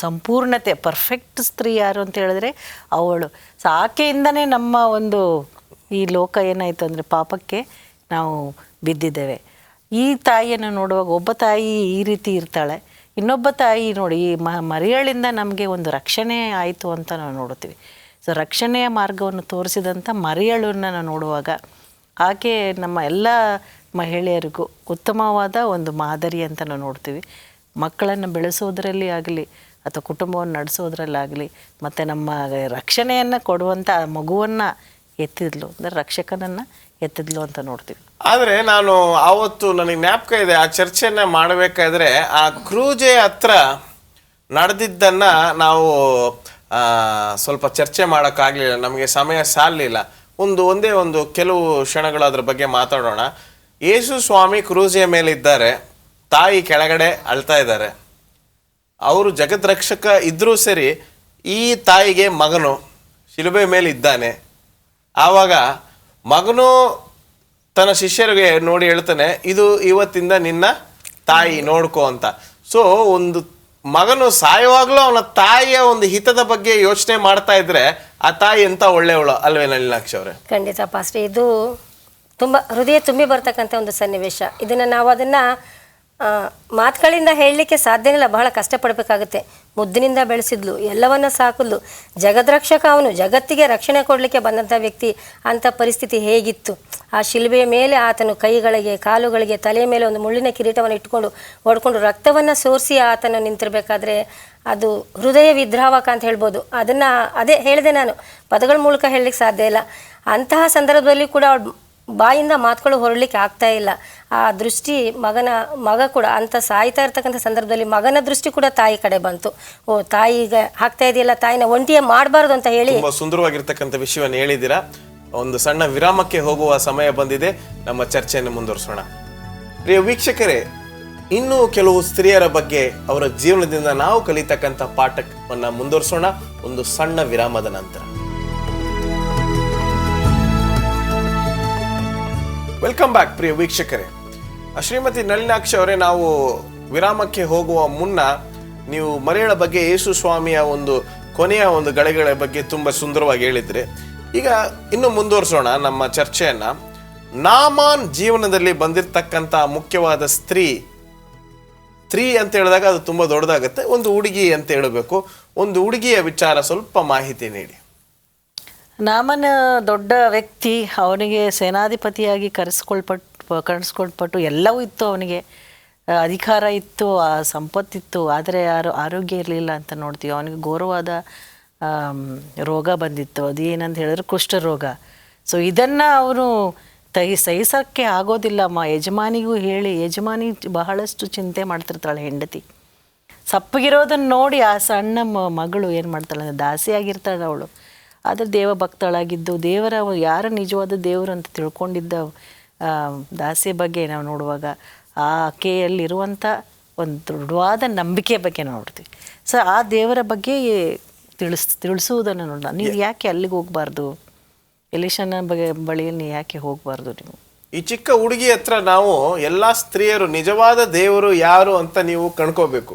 ಸಂಪೂರ್ಣತೆ ಪರ್ಫೆಕ್ಟ್ ಸ್ತ್ರೀ ಯಾರು ಅಂತ ಹೇಳಿದ್ರೆ ಅವಳು. ಸೊ ಆಕೆಯಿಂದನೇ ನಮ್ಮ ಒಂದು ಈ ಲೋಕ ಏನಾಯಿತು ಅಂದರೆ ಪಾಪಕ್ಕೆ ನಾವು ಬಿದ್ದಿದ್ದೇವೆ. ಈ ತಾಯಿಯನ್ನು ನೋಡುವಾಗ ಒಬ್ಬ ತಾಯಿ ಈ ರೀತಿ ಇರ್ತಾಳೆ, ಇನ್ನೊಬ್ಬ ತಾಯಿ ನೋಡಿ ಈ ಮರಿಯಳಿಂದ ನಮಗೆ ಒಂದು ರಕ್ಷಣೆ ಆಯಿತು ಅಂತ ನಾವು ನೋಡ್ತೀವಿ. ಸೊ ರಕ್ಷಣೆಯ ಮಾರ್ಗವನ್ನು ತೋರಿಸಿದಂಥ ಮರಿಯಳನ್ನು ನಾವು ನೋಡುವಾಗ ಆಕೆ ನಮ್ಮ ಎಲ್ಲ ಮಹಿಳೆಯರಿಗೂ ಉತ್ತಮವಾದ ಒಂದು ಮಾದರಿ ಅಂತ ನಾವು ನೋಡ್ತೀವಿ. ಮಕ್ಕಳನ್ನು ಬೆಳೆಸೋದ್ರಲ್ಲಿ ಆಗಲಿ ಅಥವಾ ಕುಟುಂಬವನ್ನು ನಡೆಸೋದ್ರಲ್ಲಾಗಲಿ ಮತ್ತು ನಮ್ಮ ರಕ್ಷಣೆಯನ್ನು ಕೊಡುವಂಥ ಮಗುವನ್ನು ಎತ್ತಿದ್ಲು, ಅಂದರೆ ರಕ್ಷಕನನ್ನು ಎತ್ತಿದ್ಲು ಅಂತ ನೋಡ್ತೀವಿ. ಆದರೆ ನಾನು ಆವತ್ತು ನನಗೆ ಜ್ಞಾಪಕ ಇದೆ, ಆ ಚರ್ಚೆಯನ್ನು ಮಾಡಬೇಕಾದ್ರೆ ಆ ಕ್ರೂಜೆ ಹತ್ರ ನಡೆದಿದ್ದನ್ನು ನಾವು ಸ್ವಲ್ಪ ಚರ್ಚೆ ಮಾಡೋಕ್ಕಾಗಲಿಲ್ಲ, ನಮಗೆ ಸಮಯ ಸಾಲಲಿಲ್ಲ. ಒಂದೇ ಒಂದು ಕೆಲವು ಕ್ಷಣಗಳು ಅದ್ರ ಬಗ್ಗೆ ಮಾತಾಡೋಣ. ಯೇಸು ಸ್ವಾಮಿ ಕ್ರೂಜೆಯ ಮೇಲೆ ಇದ್ದಾರೆ, ತಾಯಿ ಕೆಳಗಡೆ ಅಳ್ತಾ ಇದ್ದಾರೆ. ಅವರು ಜಗದ್ರಕ್ಷಕ ಇದ್ರೂ ಸರಿ, ಈ ತಾಯಿಗೆ ಮಗನು ಶಿಲುಬೆ ಮೇಲೆ ಇದ್ದಾನೆ. ಆವಾಗ ಮಗನು ತನ್ನ ಶಿಷ್ಯರಿಗೆ ನೋಡಿ ಹೇಳ್ತಾನೆ, ಇದು ಇವತ್ತಿಂದ ನಿನ್ನ ತಾಯಿ ನೋಡ್ಕೋ ಅಂತ. ಸೊ ಒಂದು ಮಗನು ಸಾಯುವಾಗಲೂ ಅವನ ತಾಯಿಯ ಒಂದು ಹಿತದ ಬಗ್ಗೆ ಯೋಚನೆ ಮಾಡ್ತಾ ಇದ್ರೆ ಆ ತಾಯಿ ಎಂತ ಒಳ್ಳೆಯವಳು ಅಲ್ವೇ ನಳಿನಾಕ್ಷಿ ಅವರೇ? ಖಂಡಿತ ಪಾಸ್ಟ್ರಿ, ಇದು ತುಂಬ ಹೃದಯ ತುಂಬಿ ಬರ್ತಕ್ಕಂಥ ಒಂದು ಸನ್ನಿವೇಶ. ಇದನ್ನು ನಾವು ಅದನ್ನು ಮಾತುಗಳಿಂದ ಹೇಳಲಿಕ್ಕೆ ಸಾಧ್ಯನಿಲ್ಲ, ಬಹಳ ಕಷ್ಟಪಡಬೇಕಾಗುತ್ತೆ. ಮುದ್ದಿನಿಂದ ಬೆಳೆಸಿದ್ಲು, ಎಲ್ಲವನ್ನ ಸಾಕಿದ್ಲು, ಜಗದ್ರಕ್ಷಕ ಅವನು, ಜಗತ್ತಿಗೆ ರಕ್ಷಣೆ ಕೊಡಲಿಕ್ಕೆ ಬಂದಂಥ ವ್ಯಕ್ತಿ. ಅಂಥ ಪರಿಸ್ಥಿತಿ ಹೇಗಿತ್ತು? ಆ ಶಿಲುಬೆಯ ಮೇಲೆ ಆತನು ಕೈಗಳಿಗೆ, ಕಾಲುಗಳಿಗೆ, ತಲೆಯ ಮೇಲೆ ಒಂದು ಮುಳ್ಳಿನ ಕಿರೀಟವನ್ನು ಇಟ್ಕೊಂಡು ಹೊಡ್ಕೊಂಡು ರಕ್ತವನ್ನು ಸೋರಿಸಿ ಆತನು ನಿಂತಿರಬೇಕಾದ್ರೆ ಅದು ಹೃದಯ ವಿದ್ರಾವಕ ಅಂತ ಹೇಳ್ಬೋದು. ಅದನ್ನು ಅದೇ ಹೇಳಿದೆ ನಾನು, ಪದಗಳ ಮೂಲಕ ಹೇಳಲಿಕ್ಕೆ ಸಾಧ್ಯ ಇಲ್ಲ. ಅಂತಹ ಸಂದರ್ಭದಲ್ಲಿ ಕೂಡ ಅವಳು ಬಾಯಿಂದ ಮಾತುಗಳು ಹೊರಲಿಕ್ಕೆ ಆಗ್ತಾ ಇಲ್ಲ. ಆ ದೃಷ್ಟಿ ಮಗ ಕೂಡ ಅಂತ ಸಾಯ್ತಾ ಇರ್ತಕ್ಕಂಥ ಸಂದರ್ಭದಲ್ಲಿ ಮಗನ ದೃಷ್ಟಿ ಕೂಡ ತಾಯಿ ಕಡೆ ಬಂತು. ಓ, ತಾಯಿಗೆ ಆಗ್ತಾ ಇದೆಯಲ್ಲ, ತಾಯಿನ ಒಂಟಿಯೇ ಮಾಡಬಾರ್ದು ಅಂತ ಹೇಳಿ ತುಂಬಾ ಸುಂದರವಾಗಿರ್ತಕ್ಕಂಥ ವಿಷಯವನ್ನು ಹೇಳಿದ್ದೀರಾ. ಒಂದು ಸಣ್ಣ ವಿರಾಮಕ್ಕೆ ಹೋಗುವ ಸಮಯ ಬಂದಿದೆ, ನಮ್ಮ ಚರ್ಚೆಯನ್ನು ಮುಂದುವರಿಸೋಣ. ಪ್ರಿಯ ವೀಕ್ಷಕರೇ, ಇನ್ನೂ ಕೆಲವು ಸ್ತ್ರೀಯರ ಬಗ್ಗೆ ಅವರ ಜೀವನದಿಂದ ನಾವು ಕಲಿತಕ್ಕಂಥ ಪಾಠವನ್ನ ಮುಂದುವರಿಸೋಣ ಒಂದು ಸಣ್ಣ ವಿರಾಮದ ನಂತರ. ವೆಲ್ಕಮ್ ಬ್ಯಾಕ್ ಪ್ರಿಯ ವೀಕ್ಷಕರೇ. ಶ್ರೀಮತಿ ನಳಿನಾಕ್ಷಿ ಅವರೇ, ನಾವು ವಿರಾಮಕ್ಕೆ ಹೋಗುವ ಮುನ್ನ ನೀವು ಮರಿಯಳ ಬಗ್ಗೆ, ಯೇಸು ಸ್ವಾಮಿಯ ಒಂದು ಕೊನೆಯ ಒಂದು ಗಳಿಗಳ ಬಗ್ಗೆ ತುಂಬಾ ಸುಂದರವಾಗಿ ಹೇಳಿದ್ರೆ, ಈಗ ಇನ್ನು ಮುಂದುವರಿಸೋಣ ನಮ್ಮ ಚರ್ಚೆಯನ್ನ. ನಾಮಾನ್ ಜೀವನದಲ್ಲಿ ಬಂದಿರತಕ್ಕಂಥ ಮುಖ್ಯವಾದ ಸ್ತ್ರೀ ಅಂತ ಹೇಳಿದಾಗ ಅದು ತುಂಬಾ ದೊಡ್ಡದಾಗುತ್ತೆ. ಒಂದು ಹುಡುಗಿ ಅಂತ ಹೇಳಬೇಕು. ಒಂದು ಹುಡುಗಿಯ ವಿಚಾರ ಸ್ವಲ್ಪ ಮಾಹಿತಿ ನೀಡಿ. ನಾಮನ ದೊಡ್ಡ ವ್ಯಕ್ತಿ, ಅವನಿಗೆ ಸೇನಾಧಿಪತಿಯಾಗಿ ಕರೆಸ್ಕೊಳ್ಪಟ್ಟು ಎಲ್ಲವೂ ಇತ್ತು. ಅವನಿಗೆ ಅಧಿಕಾರ ಇತ್ತು, ಸಂಪತ್ತಿತ್ತು, ಆದರೆ ಆರೋಗ್ಯ ಇರಲಿಲ್ಲ ಅಂತ ನೋಡ್ತೀವಿ. ಅವನಿಗೆ ಘೋರವಾದ ರೋಗ ಬಂದಿತ್ತು. ಅದು ಏನಂತ ಹೇಳಿದ್ರೆ ಕುಷ್ಠರೋಗ. ಸೊ ಇದನ್ನು ಅವನು ಸಹಿಸೋಕ್ಕೆ ಆಗೋದಿಲ್ಲ. ಯಜಮಾನಿಗೂ ಹೇಳಿ, ಯಜಮಾನಿ ಬಹಳಷ್ಟು ಚಿಂತೆ ಮಾಡ್ತಿರ್ತಾಳೆ ಹೆಂಡತಿ. ಸಪ್ಪಗಿರೋದನ್ನು ನೋಡಿ ಆ ಸಣ್ಣ ಮಗಳು ಏನು ಮಾಡ್ತಾಳೆ ಅಂದರೆ ದಾಸಿಯಾಗಿರ್ತಾಳೆ ಅವಳು. ಆದರೆ ದೇವ ಭಕ್ತಳಾಗಿದ್ದು ಯಾರ ನಿಜವಾದ ದೇವರು ಅಂತ ತಿಳ್ಕೊಂಡಿದ್ದ ದಾಸಿಯ ಬಗ್ಗೆ ನಾವು ನೋಡುವಾಗ ಆ ಆಕೆಯಲ್ಲಿರುವಂಥ ಒಂದು ದೃಢವಾದ ನಂಬಿಕೆ ಬಗ್ಗೆ ನೋಡ್ತೀವಿ. ಸೊ ಆ ದೇವರ ಬಗ್ಗೆ ತಿಳಿಸುವುದನ್ನು ನೋಡೋಣ. ನೀವು ಯಾಕೆ ಅಲ್ಲಿಗೆ ಹೋಗಬಾರ್ದು, ಎಲಿಷನ ಬಳಿಯಲ್ಲಿ ಯಾಕೆ ಹೋಗಬಾರ್ದು ನೀವು? ಈ ಚಿಕ್ಕ ಹುಡುಗಿ ಹತ್ರ ನಾವು ಎಲ್ಲ ಸ್ತ್ರೀಯರು ನಿಜವಾದ ದೇವರು ಯಾರು ಅಂತ ನೀವು ಕಂಡ್ಕೋಬೇಕು.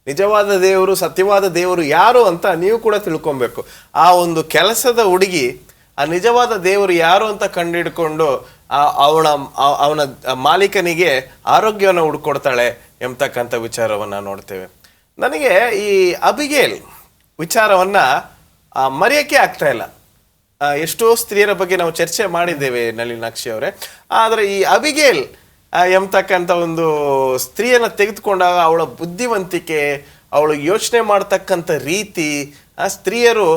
ನಿಜವಾದ ದೇವರು, ಸತ್ಯವಾದ ದೇವರು ಯಾರು ಅಂತ ನೀವು ಕೂಡ ತಿಳ್ಕೊಬೇಕು. ಆ ಒಂದು ಕೆಲಸದ ಹುಡುಗಿ ಆ ನಿಜವಾದ ದೇವರು ಯಾರು ಅಂತ ಕಂಡುಹಿಡ್ಕೊಂಡು ಅವನ ಮಾಲೀಕನಿಗೆ ಆರೋಗ್ಯವನ್ನು ಹುಡ್ಕೊಡ್ತಾಳೆ ಎಂಬತಕ್ಕಂಥ ವಿಚಾರವನ್ನ ನೋಡ್ತೇವೆ. ನನಗೆ ಈ ಅಬಿಗೇಲ್ ವಿಚಾರವನ್ನ ಮರೆಯೋಕ್ಕೆ ಆಗ್ತಾ ಇಲ್ಲ. ಎಷ್ಟೋ ಸ್ತ್ರೀಯರ ಬಗ್ಗೆ ನಾವು ಚರ್ಚೆ ಮಾಡಿದ್ದೇವೆ ನಳಿನಾಕ್ಷಿ ಅವರೇ, ಆದರೆ ಈ ಅಬಿಗೇಲ್ ಎಂಬತಕ್ಕಂಥ ಒಂದು ಸ್ತ್ರೀಯನ್ನ ತೆಗೆದುಕೊಂಡಾಗ ಅವಳ ಬುದ್ಧಿವಂತಿಕೆ, ಅವಳು ಯೋಚನೆ ಮಾಡ್ತಕ್ಕಂಥ ರೀತಿ, ಸ್ತ್ರೀಯರು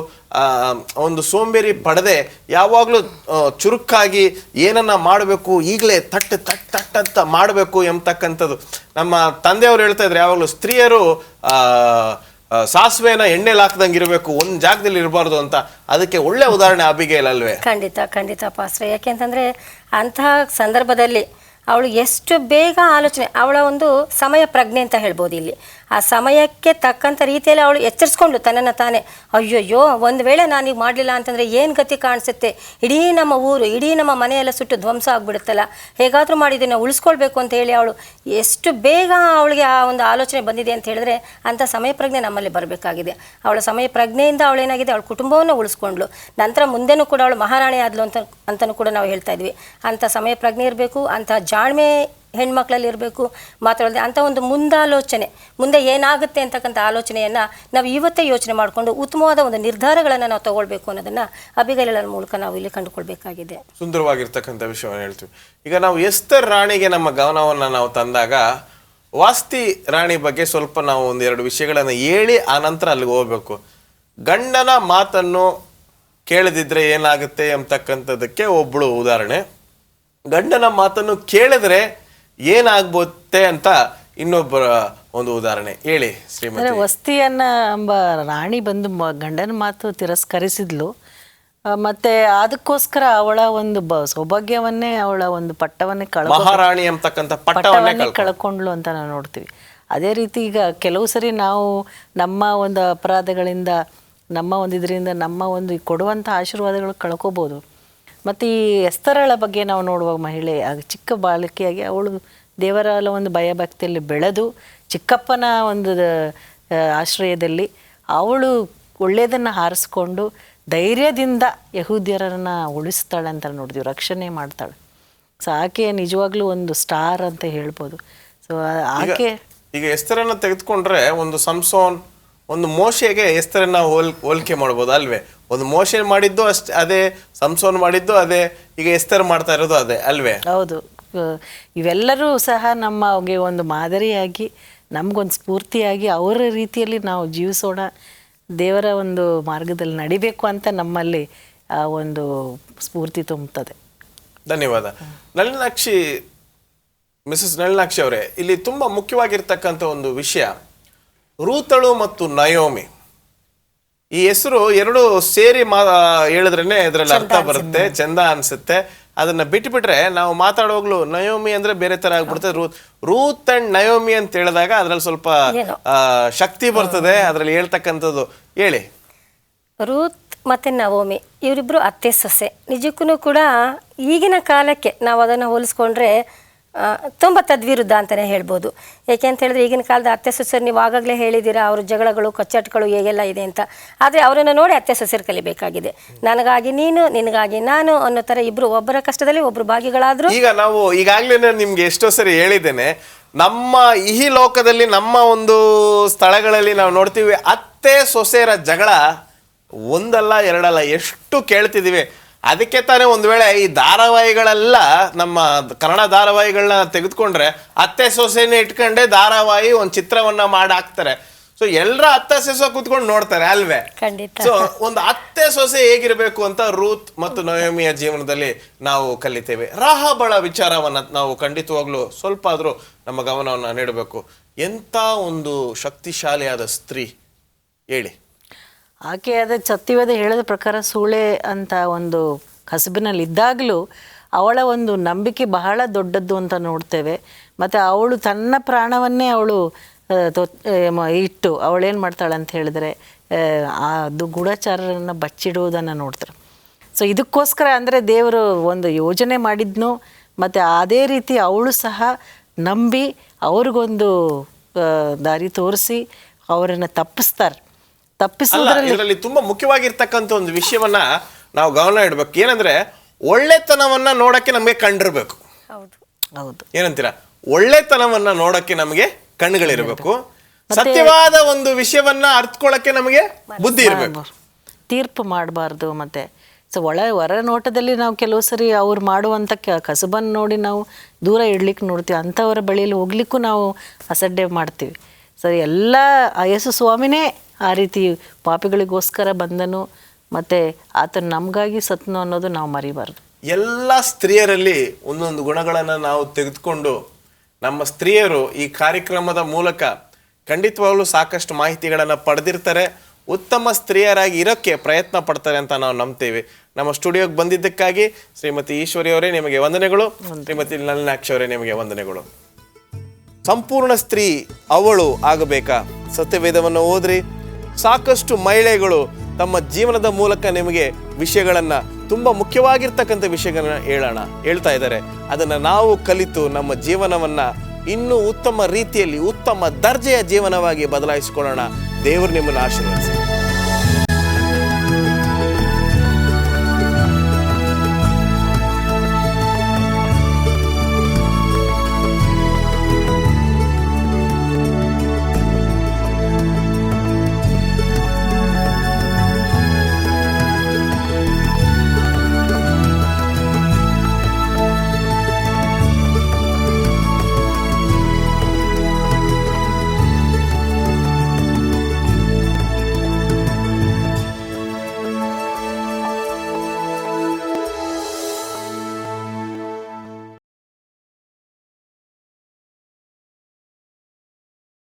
ಒಂದು ಸೋಂಬೇರಿ ಪಡೆದೆ ಯಾವಾಗಲೂ ಚುರುಕಾಗಿ ಏನನ್ನ ಮಾಡಬೇಕು, ಈಗಲೇ ತಟ್ ಅಂತ ಮಾಡಬೇಕು ಎಂಬತಕ್ಕಂಥದ್ದು. ನಮ್ಮ ತಂದೆಯವರು ಹೇಳ್ತಾ ಇದ್ರು ಯಾವಾಗಲೂ ಸ್ತ್ರೀಯರು ಸಾಸಿವೆನ ಎಣ್ಣೆಲಿ ಹಾಕ್ದಂಗೆ ಇರಬೇಕು, ಒಂದು ಜಾಗದಲ್ಲಿ ಇರಬಾರ್ದು ಅಂತ. ಅದಕ್ಕೆ ಒಳ್ಳೆ ಉದಾಹರಣೆ ಅಬಿಗೇಲ್ ಅಲ್ವೇ? ಖಂಡಿತ ಪಾಸ್ಟ್ರೆ. ಯಾಕೆಂತಂದ್ರೆ ಅಂತಹ ಸಂದರ್ಭದಲ್ಲಿ ಅವಳು ಎಷ್ಟು ಬೇಗ ಆಲೋಚನೆ, ಅವಳ ಒಂದು ಸಮಯ ಪ್ರಜ್ಞೆ ಅಂತ ಹೇಳ್ಬೋದು ಇಲ್ಲಿ. ಆ ಸಮಯಕ್ಕೆ ತಕ್ಕಂಥ ರೀತಿಯಲ್ಲಿ ಅವಳು ಎಚ್ಚರಿಸ್ಕೊಂಡು ತನ್ನನ್ನು ತಾನೇ, ಅಯ್ಯಯ್ಯೋ ಒಂದು ವೇಳೆ ನಾನೀಗ ಮಾಡಲಿಲ್ಲ ಅಂತಂದರೆ ಏನು ಗತಿ ಕಾಣಿಸುತ್ತೆ, ಇಡೀ ನಮ್ಮ ಊರು, ಇಡೀ ನಮ್ಮ ಮನೆಯೆಲ್ಲ ಸುಟ್ಟು ಧ್ವಂಸ ಆಗಿಬಿಡುತ್ತಲ್ಲ, ಹೇಗಾದರೂ ಮಾಡಿ ಇದನ್ನು ಉಳಿಸ್ಕೊಳ್ಬೇಕು ಅಂತ ಹೇಳಿ ಅವಳು ಎಷ್ಟು ಬೇಗ ಅವಳಿಗೆ ಆ ಒಂದು ಆಲೋಚನೆ ಬಂದಿದೆ ಅಂತ ಹೇಳಿದ್ರೆ ಅಂಥ ಸಮಯ ಪ್ರಜ್ಞೆ ನಮ್ಮಲ್ಲಿ ಬರಬೇಕಾಗಿದೆ. ಅವಳ ಸಮಯ ಪ್ರಜ್ಞೆಯಿಂದ ಅವಳೇನಾಗಿದೆ, ಅವಳ ಕುಟುಂಬವನ್ನು ಉಳಿಸ್ಕೊಂಡ್ಳು. ನಂತರ ಮುಂದೆನೂ ಕೂಡ ಅವಳು ಮಹಾರಾಣಿ ಆದ್ಲು ಅಂತಲೂ ಕೂಡ ನಾವು ಹೇಳ್ತಾ ಇದ್ವಿ. ಅಂಥ ಸಮಯ ಪ್ರಜ್ಞೆ ಇರಬೇಕು, ಅಂಥ ಜಾಣ್ಮೆ ಹೆಣ್ಮಕ್ಳಲ್ಲಿ ಇರಬೇಕು. ಮಾತಾಡೋದು ಅಂಥ ಒಂದು ಮುಂದಾಲೋಚನೆ, ಮುಂದೆ ಏನಾಗುತ್ತೆ ಅಂತಕ್ಕಂಥ ಆಲೋಚನೆಯನ್ನು ನಾವು ಇವತ್ತೇ ಯೋಚನೆ ಮಾಡಿಕೊಂಡು ಉತ್ತಮವಾದ ಒಂದು ನಿರ್ಧಾರಗಳನ್ನು ನಾವು ತಗೊಳ್ಬೇಕು ಅನ್ನೋದನ್ನು ಅಬಿಗೈಲಳ ಮೂಲಕ ನಾವು ಇಲ್ಲಿ ಕಂಡುಕೊಳ್ಬೇಕಾಗಿದೆ. ಸುಂದರವಾಗಿರ್ತಕ್ಕಂಥ ವಿಷಯವನ್ನು ಹೇಳ್ತೀವಿ. ಈಗ ನಾವು ಎಸ್ತರ್ ರಾಣಿಗೆ ನಮ್ಮ ಗಮನವನ್ನು ನಾವು ತಂದಾಗ ವಾಸ್ತಿ ರಾಣಿ ಬಗ್ಗೆ ಸ್ವಲ್ಪ ನಾವು ಒಂದೆರಡು ವಿಷಯಗಳನ್ನು ಹೇಳಿ ಆನಂತರ ಅಲ್ಲಿಗೆ ಹೋಗ್ಬೇಕು. ಗಂಡನ ಮಾತನ್ನು ಕೇಳದಿದ್ರೆ ಏನಾಗುತ್ತೆ ಎಂಬತಕ್ಕಂಥದ್ದಕ್ಕೆ ಒಬ್ಬಳು ಉದಾಹರಣೆ, ಗಂಡನ ಮಾತನ್ನು ಕೇಳಿದ್ರೆ ಏನಾಗ್ಬೋತ್ತೆ ಅಂತ ಇನ್ನೊಬ್ಬರ ಒಂದು ಉದಾಹರಣೆ ಹೇಳಿ ಶ್ರೀಮತಿ. ವಸ್ತಿಯನ್ನ ಎಂಬ ರಾಣಿ ಬಂದು ಗಂಡನ ಮಾತು ತಿರಸ್ಕರಿಸಿದ್ಲು. ಮತ್ತೆ ಅದಕ್ಕೋಸ್ಕರ ಅವಳ ಒಂದು ಸೌಭಾಗ್ಯವನ್ನೇ, ಅವಳ ಒಂದು ಪಟ್ಟವನ್ನೇ ಮಹಾರಾಣಿ ಅಂತಕ್ಕಂಥ ಪಟ್ಟವನ್ನೇ ಕಳ್ಕೊಂಡ್ಲು ಅಂತ ನಾವು ನೋಡ್ತೀವಿ. ಅದೇ ರೀತಿ ಈಗ ಕೆಲವು ಸರಿ ನಾವು ನಮ್ಮ ಒಂದು ಅಪರಾಧಗಳಿಂದ, ನಮ್ಮ ಒಂದು ಇದರಿಂದ ನಮ್ಮ ಒಂದು ಕೊಡುವಂಥ ಆಶೀರ್ವಾದಗಳು ಕಳ್ಕೋಬೋದು. ಮತ್ತು ಈ ಎಸ್ತರಳ ಬಗ್ಗೆ ನಾವು ನೋಡುವಾಗ ಮಹಿಳೆ ಚಿಕ್ಕ ಬಾಲಕಿಯಾಗಿ ಅವಳು ದೇವರ ಒಂದು ಭಯಭಕ್ತಿಯಲ್ಲಿ ಬೆಳೆದು ಚಿಕ್ಕಪ್ಪನ ಒಂದು ಆಶ್ರಯದಲ್ಲಿ ಅವಳು ಒಳ್ಳೆಯದನ್ನು ಹಾರಿಸ್ಕೊಂಡು ಧೈರ್ಯದಿಂದ ಯಹೂದ್ಯರನ್ನು ಉಳಿಸ್ತಾಳೆ ಅಂತ ನೋಡ್ತೀವಿ, ರಕ್ಷಣೆ ಮಾಡ್ತಾಳೆ. ಸೊ ಆಕೆ ನಿಜವಾಗ್ಲೂ ಒಂದು ಸ್ಟಾರ್ ಅಂತ ಹೇಳ್ಬೋದು. ಸೊ ಆಕೆ ಈಗ ಎಸ್ತರನ್ನ ತೆಗೆದುಕೊಂಡ್ರೆ ಒಂದು ಸಂಸೋನ್, ಒಂದು ಮೋಶೆಗೆ ಎಸ್ತರನ್ನ ಹೋಲಿಕೆ ಮಾಡ್ಬೋದು ಅಲ್ವೇ? ಒಂದು ಮೋಶೆ ಮಾಡಿದ್ದು ಅದೇ, ಸಂಸೋನ್ ಮಾಡಿದ್ದು ಅದೇ, ಈಗ ಎಸ್ತರ್ ಮಾಡ್ತಾ ಇರೋದು ಅದೇ ಅಲ್ವೇ? ಹೌದು. ಇವೆಲ್ಲರೂ ಸಹ ನಮಗೆ ಒಂದು ಮಾದರಿಯಾಗಿ, ನಮಗೊಂದು ಸ್ಫೂರ್ತಿಯಾಗಿ ಅವರ ರೀತಿಯಲ್ಲಿ ನಾವು ಜೀವಿಸೋಣ, ದೇವರ ಒಂದು ಮಾರ್ಗದಲ್ಲಿ ನಡಿಬೇಕು ಅಂತ ನಮ್ಮಲ್ಲಿ ಒಂದು ಸ್ಫೂರ್ತಿ ತುಂಬುತ್ತದೆ. ಧನ್ಯವಾದ. ನಳಿನಾಕ್ಷಿ, ಮಿಸಸ್ ನಳಿನಾಕ್ಷಿ ಅವರೇ, ಇಲ್ಲಿ ತುಂಬಾ ಮುಖ್ಯವಾಗಿರ್ತಕ್ಕಂಥ ಒಂದು ವಿಷಯ, ರೂತಳು ಮತ್ತು ನಯೋಮಿ. ಈ ಹೆಸರು ಎರಡು ಸೇರಿ ಹೇಳಿದ್ರೇನೆ ಇದರಲ್ಲಿ ಅರ್ಥ ಬರುತ್ತೆ, ಚಂದ ಅನ್ಸುತ್ತೆ. ಅದನ್ನ ಬಿಟ್ಬಿಟ್ರೆ ನಾವು ಮಾತಾಡುವಾಗ್ಲೂ ನಯೋಮಿ ಅಂದ್ರೆ ಬೇರೆ ತರ ಆಗ್ಬಿಡ್ತದೆ. ರೂತ್ ಅಂಡ್ ನಯೋಮಿ ಅಂತ ಹೇಳಿದಾಗ ಅದ್ರಲ್ಲಿ ಸ್ವಲ್ಪ ಶಕ್ತಿ ಬರ್ತದೆ ಅದ್ರಲ್ಲಿ ಹೇಳ್ತಕ್ಕಂಥದ್ದು. ಹೇಳಿ. ರೂತ್ ಮತ್ತು ನವೋಮಿ ಇವರಿಬ್ಬರು ಅತ್ತೆ ಸೊಸೆ. ನಿಜಕ್ಕೂ ಕೂಡ ಈಗಿನ ಕಾಲಕ್ಕೆ ನಾವು ಅದನ್ನು ಹೋಲಿಸ್ಕೊಂಡ್ರೆ ತುಂಬ ತದ್ವಿರುದ್ಧ ಅಂತಲೇ ಹೇಳ್ಬೋದು. ಏಕೆ ಅಂತ ಹೇಳಿದ್ರೆ ಈಗಿನ ಕಾಲದ ಅತ್ತೆ ಸೊಸೆರು ನೀವು ಆಗಾಗಲೇ ಹೇಳಿದ್ದೀರಾ, ಅವ್ರ ಜಗಳಗಳು ಕಚ್ಚಟಗಳು ಹೇಗೆಲ್ಲ ಇದೆ ಅಂತ. ಆದರೆ ಅವರನ್ನು ನೋಡಿ ಅತ್ತೆ ಸೊಸೆರು ಕಲಿಬೇಕಾಗಿದೆ. ನನಗಾಗಿ ನೀನು, ನಿನಗಾಗಿ ನಾನು ಅನ್ನೋ ಥರ ಇಬ್ಬರು ಒಬ್ಬರ ಕಷ್ಟದಲ್ಲಿ ಒಬ್ಬರು ಭಾಗಿಗಳಾದ್ರು. ಈಗ ನಾವು ಈಗಾಗಲೇ ನಿಮ್ಗೆ ಎಷ್ಟೋ ಸರಿ ಹೇಳಿದ್ದೇನೆ, ನಮ್ಮ ಈ ಲೋಕದಲ್ಲಿ ನಮ್ಮ ಒಂದು ಸ್ಥಳಗಳಲ್ಲಿ ನಾವು ನೋಡ್ತೀವಿ ಅತ್ತೆ ಸೊಸೆಯರ ಜಗಳ ಒಂದಲ್ಲ ಎರಡಲ್ಲ, ಎಷ್ಟು ಕೇಳ್ತಿದೀವಿ. ಅದಕ್ಕೆ ತಾನೇ ಒಂದು ವೇಳೆ ಈ ಧಾರಾವಾಹಿಗಳೆಲ್ಲ, ನಮ್ಮ ಕನ್ನಡ ಧಾರಾವಾಹಿಗಳನ್ನ ತೆಗೆದುಕೊಂಡ್ರೆ ಅತ್ತೆ ಸೊಸೆನೇ ಇಟ್ಕೊಂಡೆ ಧಾರಾವಾಹಿ ಒಂದು ಚಿತ್ರವನ್ನ ಮಾಡಾಕ್ತಾರೆ. ಸೊ ಎಲ್ಲರ ಅತ್ತೆ ಸೊಸೆ ಕೂತ್ಕೊಂಡು ನೋಡ್ತಾರೆ ಅಲ್ವೇ? ಖಂಡಿತ. ಸೊ ಒಂದು ಅತ್ತೆ ಸೊಸೆ ಹೇಗಿರ್ಬೇಕು ಅಂತ ರೂತ್ ಮತ್ತು ನಯೋಮಿಯ ಜೀವನದಲ್ಲಿ ನಾವು ಕಲಿತೇವೆ. ರಾಹಾಬಳ ವಿಚಾರವನ್ನ ನಾವು ಖಂಡಿತವಾಗ್ಲೂ ಸ್ವಲ್ಪ ಆದ್ರೂ ನಮ್ಮ ಗಮನವನ್ನ ನೀಡಬೇಕು. ಎಂತ ಒಂದು ಶಕ್ತಿಶಾಲಿಯಾದ ಸ್ತ್ರೀ ಹೇಳಿ. ಆಕೆ ಅದೇ ಸತ್ಯವೇದ ಹೇಳಿದ ಪ್ರಕಾರ ಸೂಳೆ ಅಂತ ಒಂದು ಕಸಬಿನಲ್ಲಿ ಇದ್ದಾಗಲೂ ಅವಳ ಒಂದು ನಂಬಿಕೆ ಬಹಳ ದೊಡ್ಡದ್ದು ಅಂತ ನೋಡ್ತೇವೆ. ಮತ್ತು ಅವಳು ತನ್ನ ಪ್ರಾಣವನ್ನೇ ಅವಳು ಇಟ್ಟು ಅವಳೇನು ಮಾಡ್ತಾಳೆ ಅಂತ ಹೇಳಿದ್ರೆ ಅದು ಗೂಢಚಾರರನ್ನು ಬಚ್ಚಿಡುವುದನ್ನು ನೋಡ್ತಾರೆ. ಸೊ ಇದಕ್ಕೋಸ್ಕರ ಅಂದರೆ ದೇವರು ಒಂದು ಯೋಜನೆ ಮಾಡಿದ್ನು, ಮತ್ತು ಅದೇ ರೀತಿ ಅವಳು ಸಹ ನಂಬಿ ಅವ್ರಿಗೊಂದು ದಾರಿ ತೋರಿಸಿ ಅವರನ್ನು ತಪ್ಪಿಸ್ತಾರೆ. ಇದರಲ್ಲಿ ತುಂಬಾ ಮುಖ್ಯವಾಗಿರ್ತಕ್ಕಂಥ ಒಂದು ವಿಷಯವನ್ನ ನಾವು ಗಮನ ಇಡ್ಬೇಕು. ಏನಂದ್ರೆ ಒಳ್ಳೆತನವನ್ನ ನೋಡಕ್ಕೆ ನಮಗೆ ಕಣ್ಣಿರ್ಬೇಕು. ಹೌದು, ಏನಂತೀರಾ? ಒಳ್ಳೆತನವನ್ನ ನೋಡಕ್ಕೆ ನಮಗೆ ಕಣ್ಣುಗಳಿರ್ಬೇಕು. ಸತ್ಯವಾದ ಒಂದು ವಿಷಯವನ್ನ ಅರ್ಥಕೊಳ್ಳಕ್ಕೆ ನಮಗೆ ಬುದ್ಧಿ ಇರಬೇಕು. ತೀರ್ಪು ಮಾಡಬಾರ್ದು. ಮತ್ತೆ ಸೊ ಹೊರ ನೋಟದಲ್ಲಿ ನಾವು ಕೆಲವು ಸರಿ ಅವ್ರು ಮಾಡುವಂಥ ಕಸಬನ್ನು ನೋಡಿ ನಾವು ದೂರ ಇಡ್ಲಿಕ್ಕೆ ನೋಡ್ತೀವಿ, ಅಂಥವರ ಬಳಿಯಲ್ಲಿ ಹೋಗ್ಲಿಕ್ಕೂ ನಾವು ಅಸಡ್ಡೆ ಮಾಡ್ತೀವಿ. ಸರಿ, ಎಲ್ಲ ಯೇಸು ಸ್ವಾಮಿನೇ ಆ ರೀತಿ ಪಾಪಿಗಳಿಗೋಸ್ಕರ ಬಂದನು, ಮತ್ತು ಆತನು ನಮಗಾಗಿ ಸತ್ನು ಅನ್ನೋದು ನಾವು ಮರಿಬಾರ್ದು. ಎಲ್ಲ ಸ್ತ್ರೀಯರಲ್ಲಿ ಒಂದೊಂದು ಗುಣಗಳನ್ನು ನಾವು ತೆಗೆದುಕೊಂಡು ನಮ್ಮ ಸ್ತ್ರೀಯರು ಈ ಕಾರ್ಯಕ್ರಮದ ಮೂಲಕ ಖಂಡಿತವಾಗ್ಲೂ ಸಾಕಷ್ಟು ಮಾಹಿತಿಗಳನ್ನು ಪಡೆದಿರ್ತಾರೆ, ಉತ್ತಮ ಸ್ತ್ರೀಯರಾಗಿ ಇರೋಕ್ಕೆ ಪ್ರಯತ್ನ ಪಡ್ತಾರೆ ಅಂತ ನಾವು ನಂಬ್ತೇವೆ. ನಮ್ಮ ಸ್ಟುಡಿಯೋಗೆ ಬಂದಿದ್ದಕ್ಕಾಗಿ ಶ್ರೀಮತಿ ಈಶ್ವರಿ ಅವರೇ ನಿಮಗೆ ವಂದನೆಗಳು, ಶ್ರೀಮತಿ ನಳಿನಾಕ್ಷಿ ಅವರೇ ನಿಮಗೆ ವಂದನೆಗಳು. ಸಂಪೂರ್ಣ ಸ್ತ್ರೀ ಅವಳು ಆಗಬೇಕಾ? ಸತ್ಯವೇದವನ್ನು ಓದ್ರಿ. ಸಾಕಷ್ಟು ಮಹಿಳೆಗಳು ತಮ್ಮ ಜೀವನದ ಮೂಲಕ ನಿಮಗೆ ವಿಷಯಗಳನ್ನ, ತುಂಬಾ ಮುಖ್ಯವಾಗಿರ್ತಕ್ಕಂಥ ವಿಷಯಗಳನ್ನ ಹೇಳ್ತಾ ಇದ್ದಾರೆ. ಅದನ್ನ ನಾವು ಕಲಿತು ನಮ್ಮ ಜೀವನವನ್ನ ಇನ್ನೂ ಉತ್ತಮ ರೀತಿಯಲ್ಲಿ, ಉತ್ತಮ ದರ್ಜೆಯ ಜೀವನವಾಗಿ ಬದಲಾಯಿಸಿಕೊಳ್ಳೋಣ. ದೇವರು ನಿಮ್ಮನ್ನು ಆಶೀರ್ವದಿಸಲಿ.